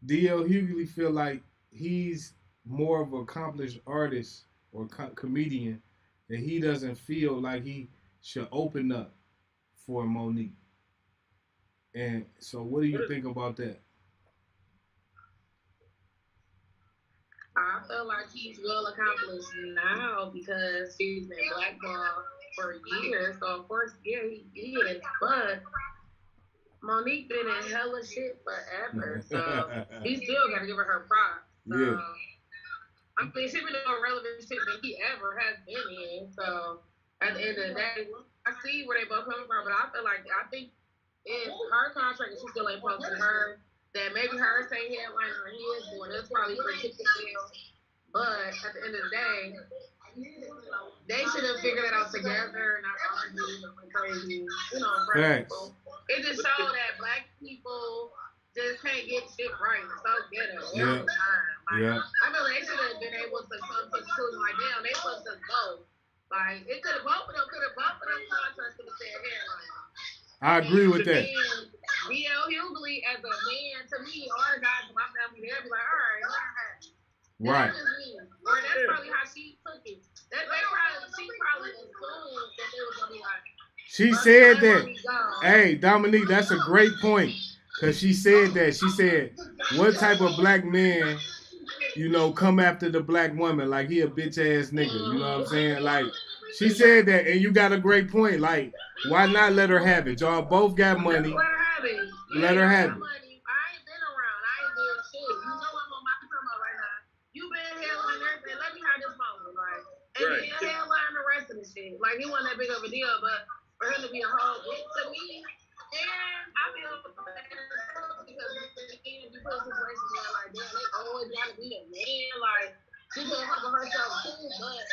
D.L. Hughley feel like he's more of an accomplished artist or comedian that he doesn't feel like he should open up for Monique. And so, what do you think about that? I feel like he's well accomplished now because he's been blackballed for years. So of course, yeah, he is. But Monique been in hella shit forever. So he still gotta give her props. So, yeah. I mean, she been doing relevant shit than he ever has been in. So at the end of the day, I see where they both coming from, but I think in her contract, she still ain't posting her. That maybe her same headliner than he is doing. That's probably for ticket sales. But at the end of the day, they should have figured it out together and not argue and crazy. People. It just showed that black people just can't get shit right. It's so ghetto every time. I mean, they should have been able to come to the conclusion like, damn, they supposed to go. Like, it could have both of them contracts could have said headliner. I agree with that. D.L. Hughley as a man, to me, all the guys in my family, they'll be like, all right, right. That's just me. Or that's probably how she took it. She probably assumed that they was going to be like, she said that. Hey, Dominique, that's a great point. Because she said that. She said, what type of black man, come after the black woman? Like, he a bitch ass nigga. You know what I'm saying? Like, she said that, and you got a great point. Like, why not let her have it? Y'all both got money. Let her have it. Money. I ain't been around. I ain't doing shit. You know what I'm on my camera right now. You been headline everything. Let me have this moment. Like, and then headline the rest of the shit. Like, it wasn't that big of a deal, but for him to be a whole bitch to me, and I feel bad because you put situations where, like, damn, they always gotta be a man. Like, she couldn't help herself too, but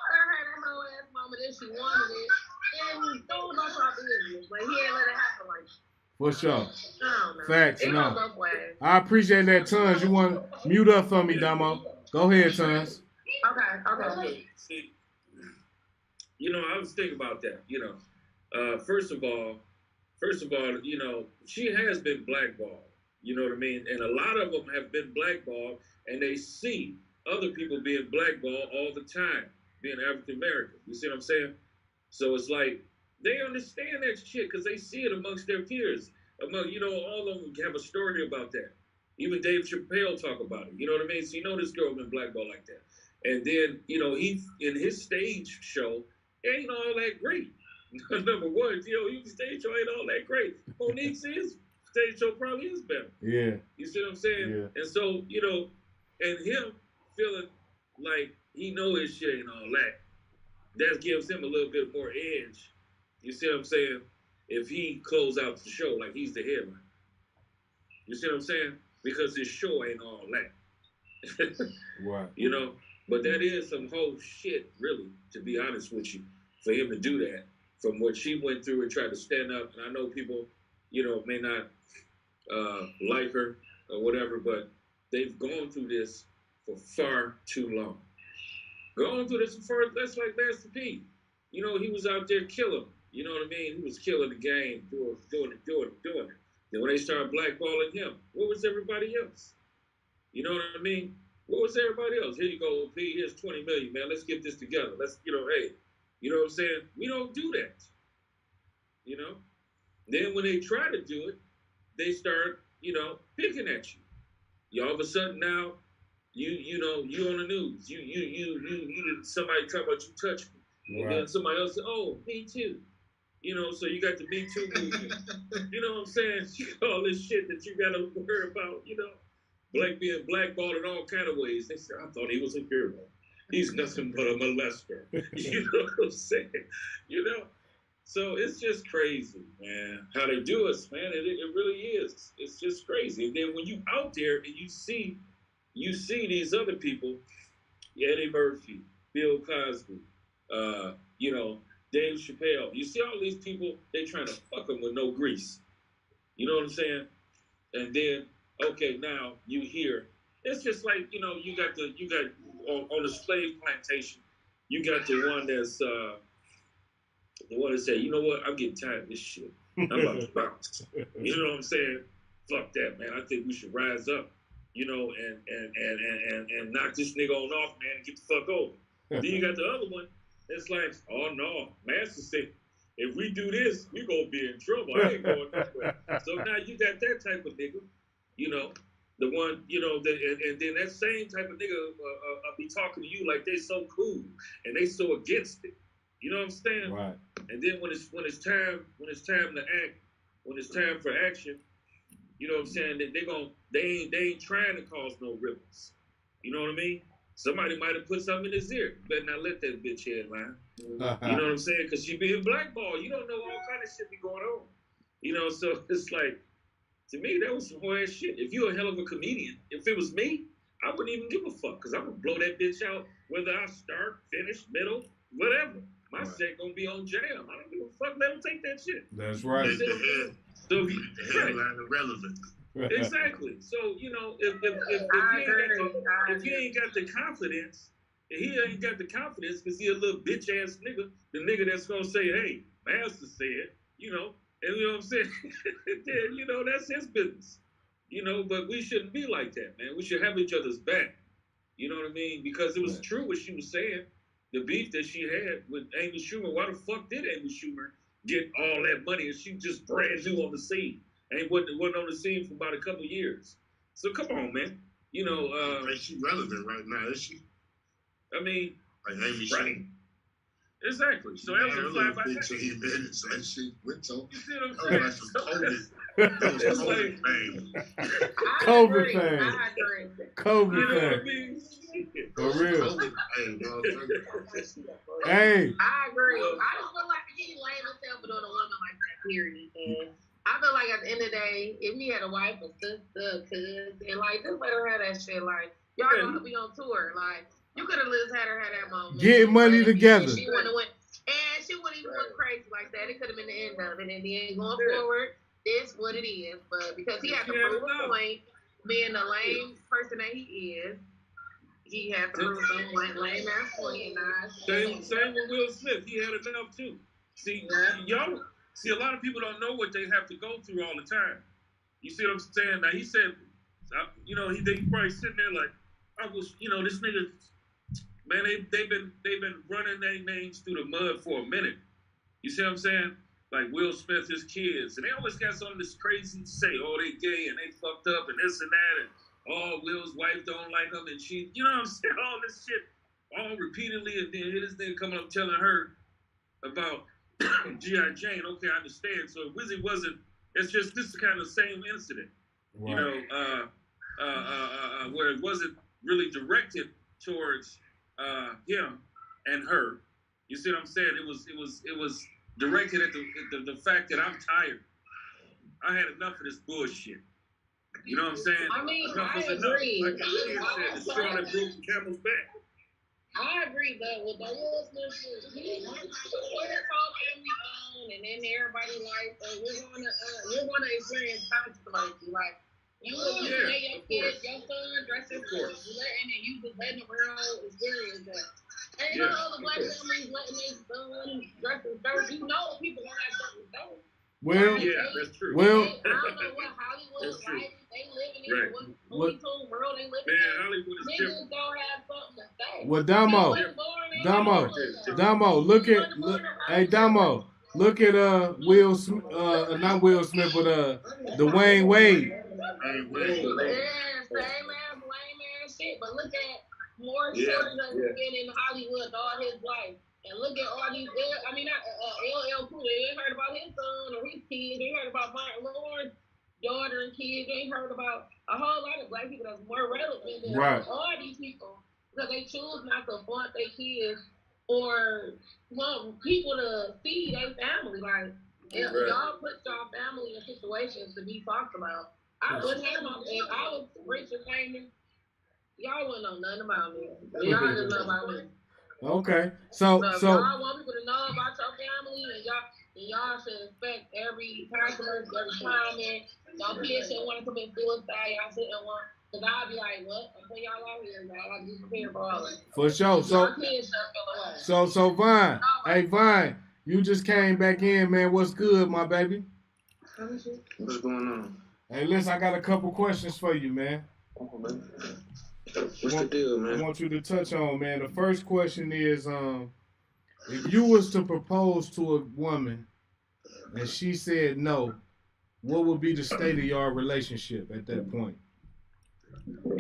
her had that whole ass moment if she wanted it. And don't know our business, but he ain't let it happen like that. For sure. I don't know. Facts, it no. goes both ways. I appreciate that, Tons. You want to mute up for me, Damo? Go ahead, Tons. Okay. See, I was thinking about that. First of all, she has been blackballed. You know what I mean? And a lot of them have been blackballed, and they see other people being blackballed all the time, being African American. You see what I'm saying? So it's like they understand that shit because they see it amongst their peers. All of them have a story about that. Even Dave Chappelle talk about it. You know what I mean? So this girl been blackballed like that. And then, he in his stage show ain't all that great. Number one, his stage show ain't all that great. Monique's stage show probably is better. Yeah. You see what I'm saying? Yeah. And so, and him feeling like he know his shit ain't all that gives him a little bit more edge. You see what I'm saying? If he close out the show like he's the headline. You see what I'm saying? Because his show ain't all that. Right. But that is some whole shit, really, to be honest with you, for him to do that. From what she went through and tried to stand up. And I know people, may not like her or whatever, but they've gone through this for far too long. Going through this for that's like Master P. He was out there killing. You know what I mean? He was killing the game, doing it. Then when they started blackballing him, what was everybody else? You know what I mean? What was everybody else? Here you go, P. Here's 20 million, man. Let's get this together. Let's, hey, you know what I'm saying? We don't do that. You know. Then when they try to do it, they start, picking at you. You all of a sudden now, you on the news. You somebody talk about you touched me, and then somebody else said, "Oh, me too." So you got the Me Too movement. You know what I'm saying? All this shit that you got to worry about. Black being blackballed in all kind of ways. They said, I thought he was a hero. He's nothing but a molester. You know what I'm saying? So it's just crazy, man. How they do us, man. It really is. It's just crazy. And then when you out there and you see these other people, Eddie Murphy, Bill Cosby, Dave Chappelle. You see all these people, they trying to fuck them with no grease. You know what I'm saying? And then, okay, now you hear, it's just like, you got on the slave plantation, you got the one that's, the one that say, you know what, I'm getting tired of this shit. I'm about to bounce. You know what I'm saying? Fuck that, man. I think we should rise up, and knock this nigga on off, man, and get the fuck over. Then you got the other one. It's like, oh no, Master said, if we do this, we gonna be in trouble. I ain't going nowhere. So now you got that type of nigga, the one, and then that same type of nigga be talking to you like they so cool and they so against it. You know what I'm saying? Right. And then when it's time to act, when it's time for action, you know what I'm saying? They ain't trying to cause no ripples. You know what I mean? Somebody might have put something in his ear. Better not let that bitch headline. You know what I'm saying? Because she being blackballed. You don't know all kind of shit be going on. So it's like, to me, that was some horrid shit. If you're a hell of a comedian, if it was me, I wouldn't even give a fuck. Because I'm going to blow that bitch out, whether I start, finish, middle, whatever. My shit going to be on jam. I don't give a fuck. Let them take that shit. That's right. So the headline irrelevant. Exactly. So, if he ain't got the confidence, because he a little bitch ass nigga, the nigga that's gonna say, hey, Master said, and you know what I'm saying? Then, that's his business. But we shouldn't be like that, man. We should have each other's back. You know what I mean? Because it was true what she was saying. The beef that she had with Amy Schumer. Why the fuck did Amy Schumer get all that money and she just brand new on the scene? And wasn't on the scene for about a couple years. So come on, man. She relevant right now, is she? I mean, like Amy right. Exactly. So that was a fly by night. 15 minutes. That shit went so. You see what I'm saying? That was COVID fame. COVID fame. COVID You know what I fame. mean? For real. COVID fame, motherfucker. Hey. I agree. I just feel like he laying himself with a woman like that, period. And I feel like at the end of the day, if he had a wife or sister, cousin, just let her have that shit. Like, y'all gonna be on tour. Like, you could have just had her have that moment. Get money together. She wouldn't have went, and she wouldn't even went crazy like that. It could have been the end of it. And then going forward, it's what it is. But because he had to prove a point, being the lame person that he is, he had to prove some point, lame ass point. Same with Will Smith. He had enough too. See, See, a lot of people don't know what they have to go through all the time. You see what I'm saying? Now, he said, he probably sitting there like, I was, this nigga, man, they've been running their names through the mud for a minute. You see what I'm saying? Like Will Smith, his kids, and they always got something this crazy to say. Oh, they gay and they fucked up and this and that, and oh, Will's wife don't like him and she, you know what I'm saying? All this shit, all repeatedly, and then here this nigga coming up telling her about G.I. Jane. Okay, I understand. So Wizzy wasn't. It's just this is kind of the same incident, right. Where it wasn't really directed towards him and her. You see what I'm saying? It was directed at the fact that I'm tired. I had enough of this bullshit. You know what I'm saying? I mean, enough I was agree. Enough. Like the kid said, the straw that broke the camel's back. I agree, but with the Will Smith shit, his whole family owned, and then everybody like, you're gonna experience consequences. Like, you let your kids, your son dress his clothes, and then you just letting the world experience that. And you know, other black families letting their son dress his shirt. You know, people gonna have something to do. Well, yeah, that's true. Well, I don't know what Hollywood is like. They living in Looney Tunes world they live in. Man, Hollywood is Niggas different. don't have something to say. Well, They Damo, look at, hey, Damo, look at Will Smith, not Will Smith, but Dwayne Wade. Yeah, same ass, lame ass shit. But look at Morris Shorty that's been in Hollywood all his life. And look at all these, LL Cool. They ain't heard about his son or his kids. They heard about Martin Lawrence's daughter and kids. They ain't heard about a whole lot of black people that's more relevant than all these people. Because they choose not to flaunt their kids or want people to see their family. Like, y'all put y'all family in situations to be talked about. I wouldn't have no, if I was rich and famous, y'all wouldn't know nothing about me. Y'all just know about me. Okay, so if y'all want people to know about your family, and y'all should expect every customer, every comment. Y'all kids shouldn't want to commit suicide. Y'all shouldn't want, because I'll be like, what? I'm putting y'all out here, y'all. I'll be prepared for all of it. For sure. Y'all kids should feel away. So Vine, hey Vine, you just came back in, man. What's good, my baby? What's going on? Hey, listen, I got a couple questions for you, man. What's the deal, man? I want you to touch on, man. The first question is, if you was to propose to a woman and she said no, what would be the state of your relationship at that point?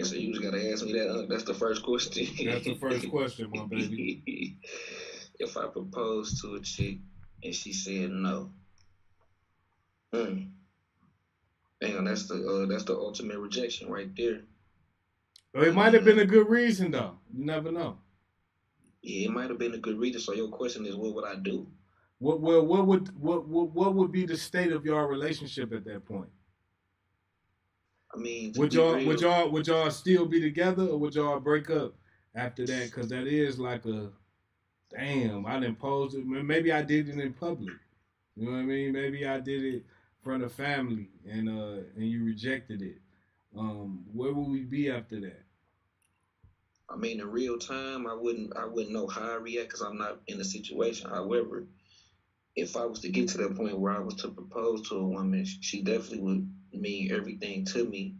So you just gotta ask me that. That's the first question. That's the first question, my baby. If I proposed to a chick and she said no, damn, that's the ultimate rejection right there. It might have been a good reason, though. You never know. Yeah, it might have been a good reason. So your question is, what would I do? What would be the state of your relationship at that point? I mean, would y'all still be together, or would y'all break up after that? Because that is like a damn. I didn't pose it. Maybe I did it in public. You know what I mean? Maybe I did it in front of family, and you rejected it. Where would we be after that? I mean, in real time, I wouldn't know how I react because I'm not in the situation. However, if I was to get to that point where I was to propose to a woman, she definitely would mean everything to me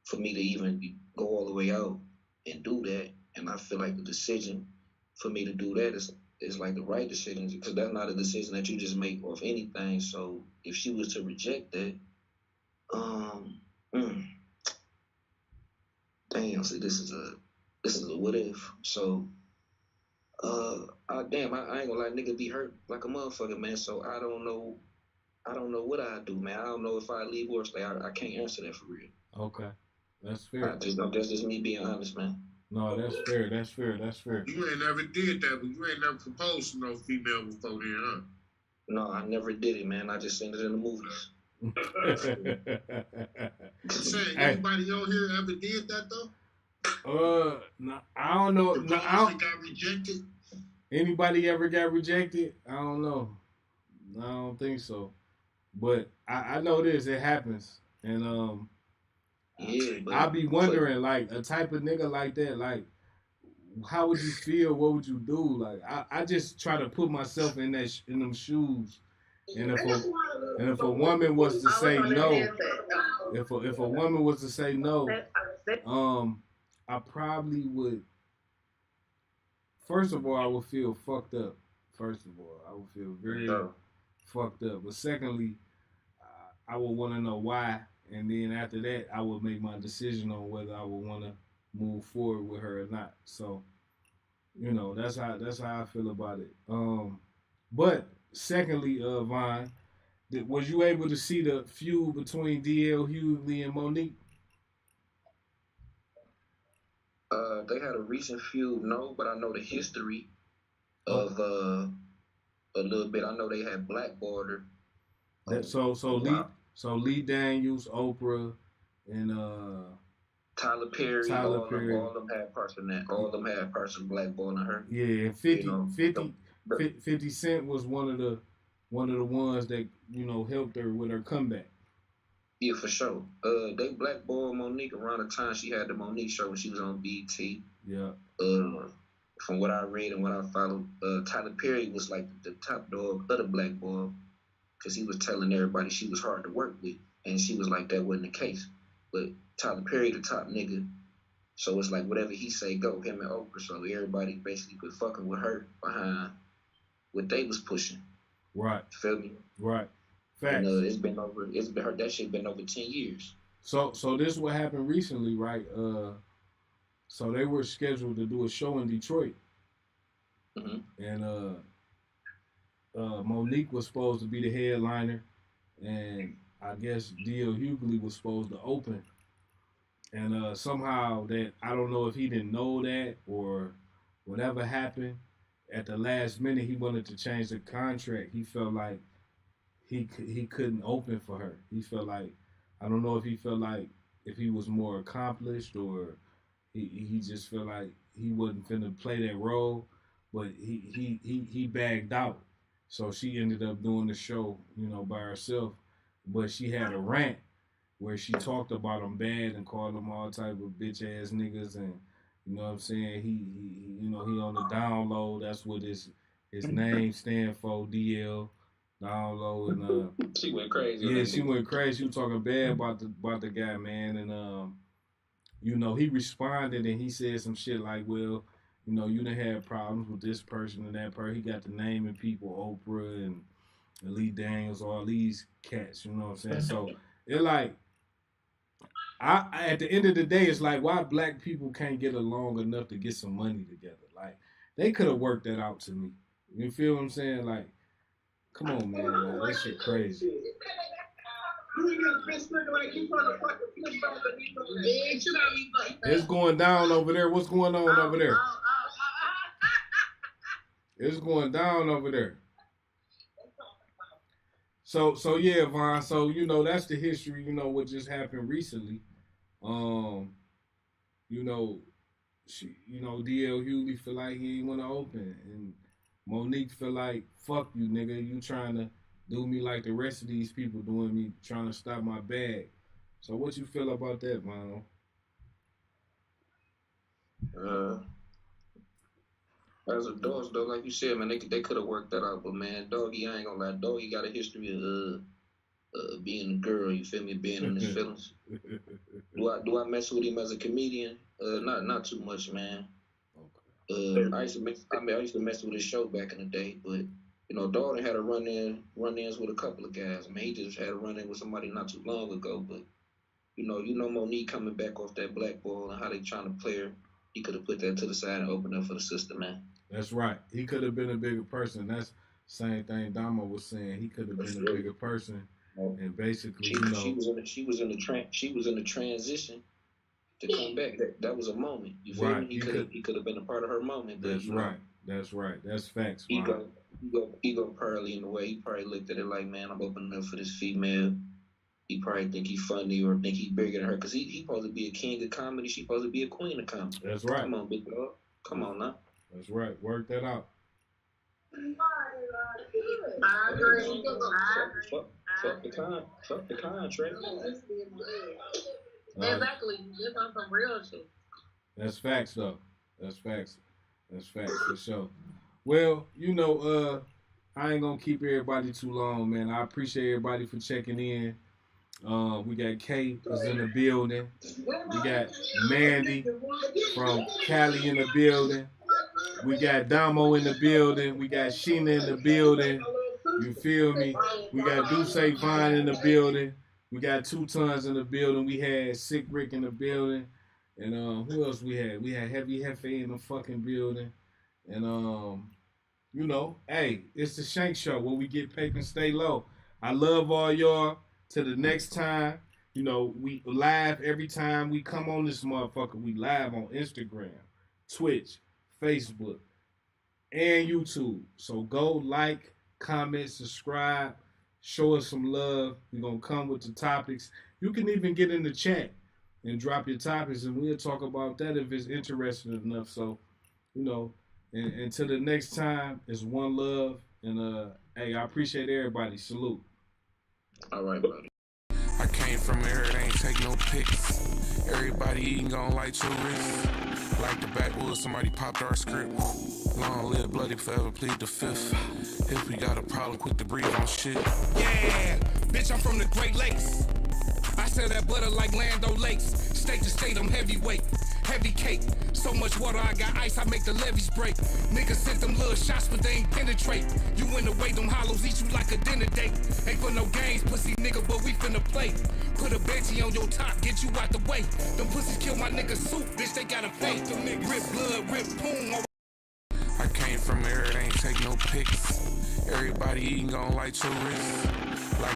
for me to even go all the way out and do that. And I feel like the decision for me to do that is like the right decision, because that's not a decision that you just make off anything. So if she was to reject that, damn, see, this is a what if. So, I ain't gonna lie, nigga be hurt like a motherfucker, man. So I don't know what I do, man. I don't know if I leave or stay. I can't answer that for real. Okay, that's fair. That's just me being honest, man. No, that's fair. That's fair. That's fair. You ain't never did that, but you ain't never proposed to no female before then, huh? No, I never did it, man. I just seen it in the movies. Saying, anybody on here ever did that though? No, I don't know. No, got rejected. Anybody ever got rejected? I don't know. I don't think so. But I know this. It happens, and I be wondering, like, a type of nigga like that, like, how would you feel? What would you do? Like, I just try to put myself in them shoes. And if a woman was to say no, if a woman was to say no, I probably would. First of all, I would feel fucked up. First of all, I would feel very fucked up. But secondly, I would want to know why, and then after that, I would make my decision on whether I would want to move forward with her or not. So, you know, that's how I feel about it. But secondly, Vine, was you able to see the feud between DL Hughley and Monique? They had a recent feud, no, but I know the history of a little bit. I know they had blackballed her. So Lee Daniels, Oprah, and Tyler Perry, all of them had parts in that. All of them had parts of blackballing her. Yeah, 50 Cent was one of the ones that, you know, helped her with her comeback. Yeah, for sure. They blackballed Monique around the time she had the Monique show when she was on BET. Yeah. From what I read and what I followed, Tyler Perry was like the top dog of the blackball because he was telling everybody she was hard to work with, and she was like that wasn't the case. but Tyler Perry the top nigga. So it's like whatever he say go, him and Oprah. So everybody basically was fucking with her behind what they was pushing. Right. Feel me? Right. Facts. And, that shit been over 10 years. So this is what happened recently, right? So they were scheduled to do a show in Detroit. Mm-hmm. And Monique was supposed to be the headliner, and I guess D.L. Hughley was supposed to open. And somehow that, I don't know if he didn't know that or whatever happened, at the last minute he wanted to change the contract. He felt like he couldn't open for her. He felt like, I don't know if he felt like if he was more accomplished or he just felt like he wasn't finna play that role, but he bagged out. So she ended up doing the show, you know, by herself. But she had a rant where she talked about him bad and called him all type of bitch ass niggas, and you know what I'm saying, he you know, he on the down low. That's what his name stand for, DL, down low. And she went crazy. Yeah, she went crazy. She was talking bad about the guy, man. And you know, he responded and he said some shit like, well, you know, you done had problems with this person and that person. He got the naming people, Oprah and Lee Daniels, all these cats, you know what I'm saying? So it like, I at the end of the day, it's like, why black people can't get along enough to get some money together? Like, they could have worked that out to me. You feel what I'm saying? Like, come on, man. That shit crazy. It's going down over there. What's going on over there? It's going down over there. So yeah, Von. So, you know, that's the history, you know, what just happened recently. You know, D.L. Hughley feel like he ain't want to open, and Monique feel like, fuck you, nigga. You trying to do me like the rest of these people doing me, trying to stop my bag. So what you feel about that, Von? As a dog, though, like you said, man, they could have worked that out, but man, Doggy, I ain't gonna lie, Doggy got a history of being a girl. You feel me? Being in his feelings. Do I mess with him as a comedian? Not too much, man. I used to mess with his show back in the day, but you know, Dog had a run-ins with a couple of guys. I mean, he just had a run-in with somebody not too long ago, but you know Monique coming back off that black ball and how they trying to play her. He could have put that to the side and opened up for the sister, man. That's right. He could have been a bigger person. That's the same thing Damo was saying. He could have been a bigger person, and basically, she was in the transition to come back. That was a moment. You feel me? He could have been a part of her moment. But, that's right. That's right. That's facts. Ego probably in the way. He probably looked at it like, man, I'm opening up for this female. He probably think he funny or think he bigger than her because he supposed to be a king of comedy. She supposed to be a queen of comedy. That's right. Come on, big dog. Come on now. That's right. Work that out. I agree. Fuck the contract. Exactly. Just on some real shit. That's facts, though. That's facts. That's facts for sure. Well, you know, I ain't gonna keep everybody too long, man. I appreciate everybody for checking in. We got Kate is in the building. We got Mandy from Cali in the building. We got Damo in the building. We got Sheena in the building. You feel me? We got Duce Vine in the building. We got 2 Tons in the building. We had Sick Rick in the building. And who else we had? We had Heavy Hefe in the fucking building. And you know, hey, it's the Shank Show where we get paid and stay low. I love all y'all. Till the next time, you know, we live every time we come on this motherfucker. We live on Instagram, Twitch, Facebook, and YouTube. So go like, comment, subscribe, show us some love. We're going to come with the topics. You can even get in the chat and drop your topics, and we'll talk about that if it's interesting enough. So, you know, and until the next time, it's one love. And, hey, I appreciate everybody. Salute. All right, buddy. I came from here, it ain't take no pics. Everybody eating gon' light your wrist. Like the backwoods, somebody popped our script. Long live bloody forever, plead the fifth. If we got a problem, quick to breathe on shit. Yeah, bitch, I'm from the Great Lakes. I sell that butter like Lando Lakes. State to state, I'm heavyweight. Heavy cake. So much water, I got ice, I make the levees break. Niggas sent them little shots, but they ain't penetrate. You in the way, them hollows eat you like a dinner date. Ain't for no games, pussy nigga, but we finna play. Put a Benji on your top, get you out the way. Them pussies kill my nigga soup, bitch, they gotta pay. Them niggas rip blood, rip poom. I came from there, it ain't take no pics. Everybody eating gon' light your wrist.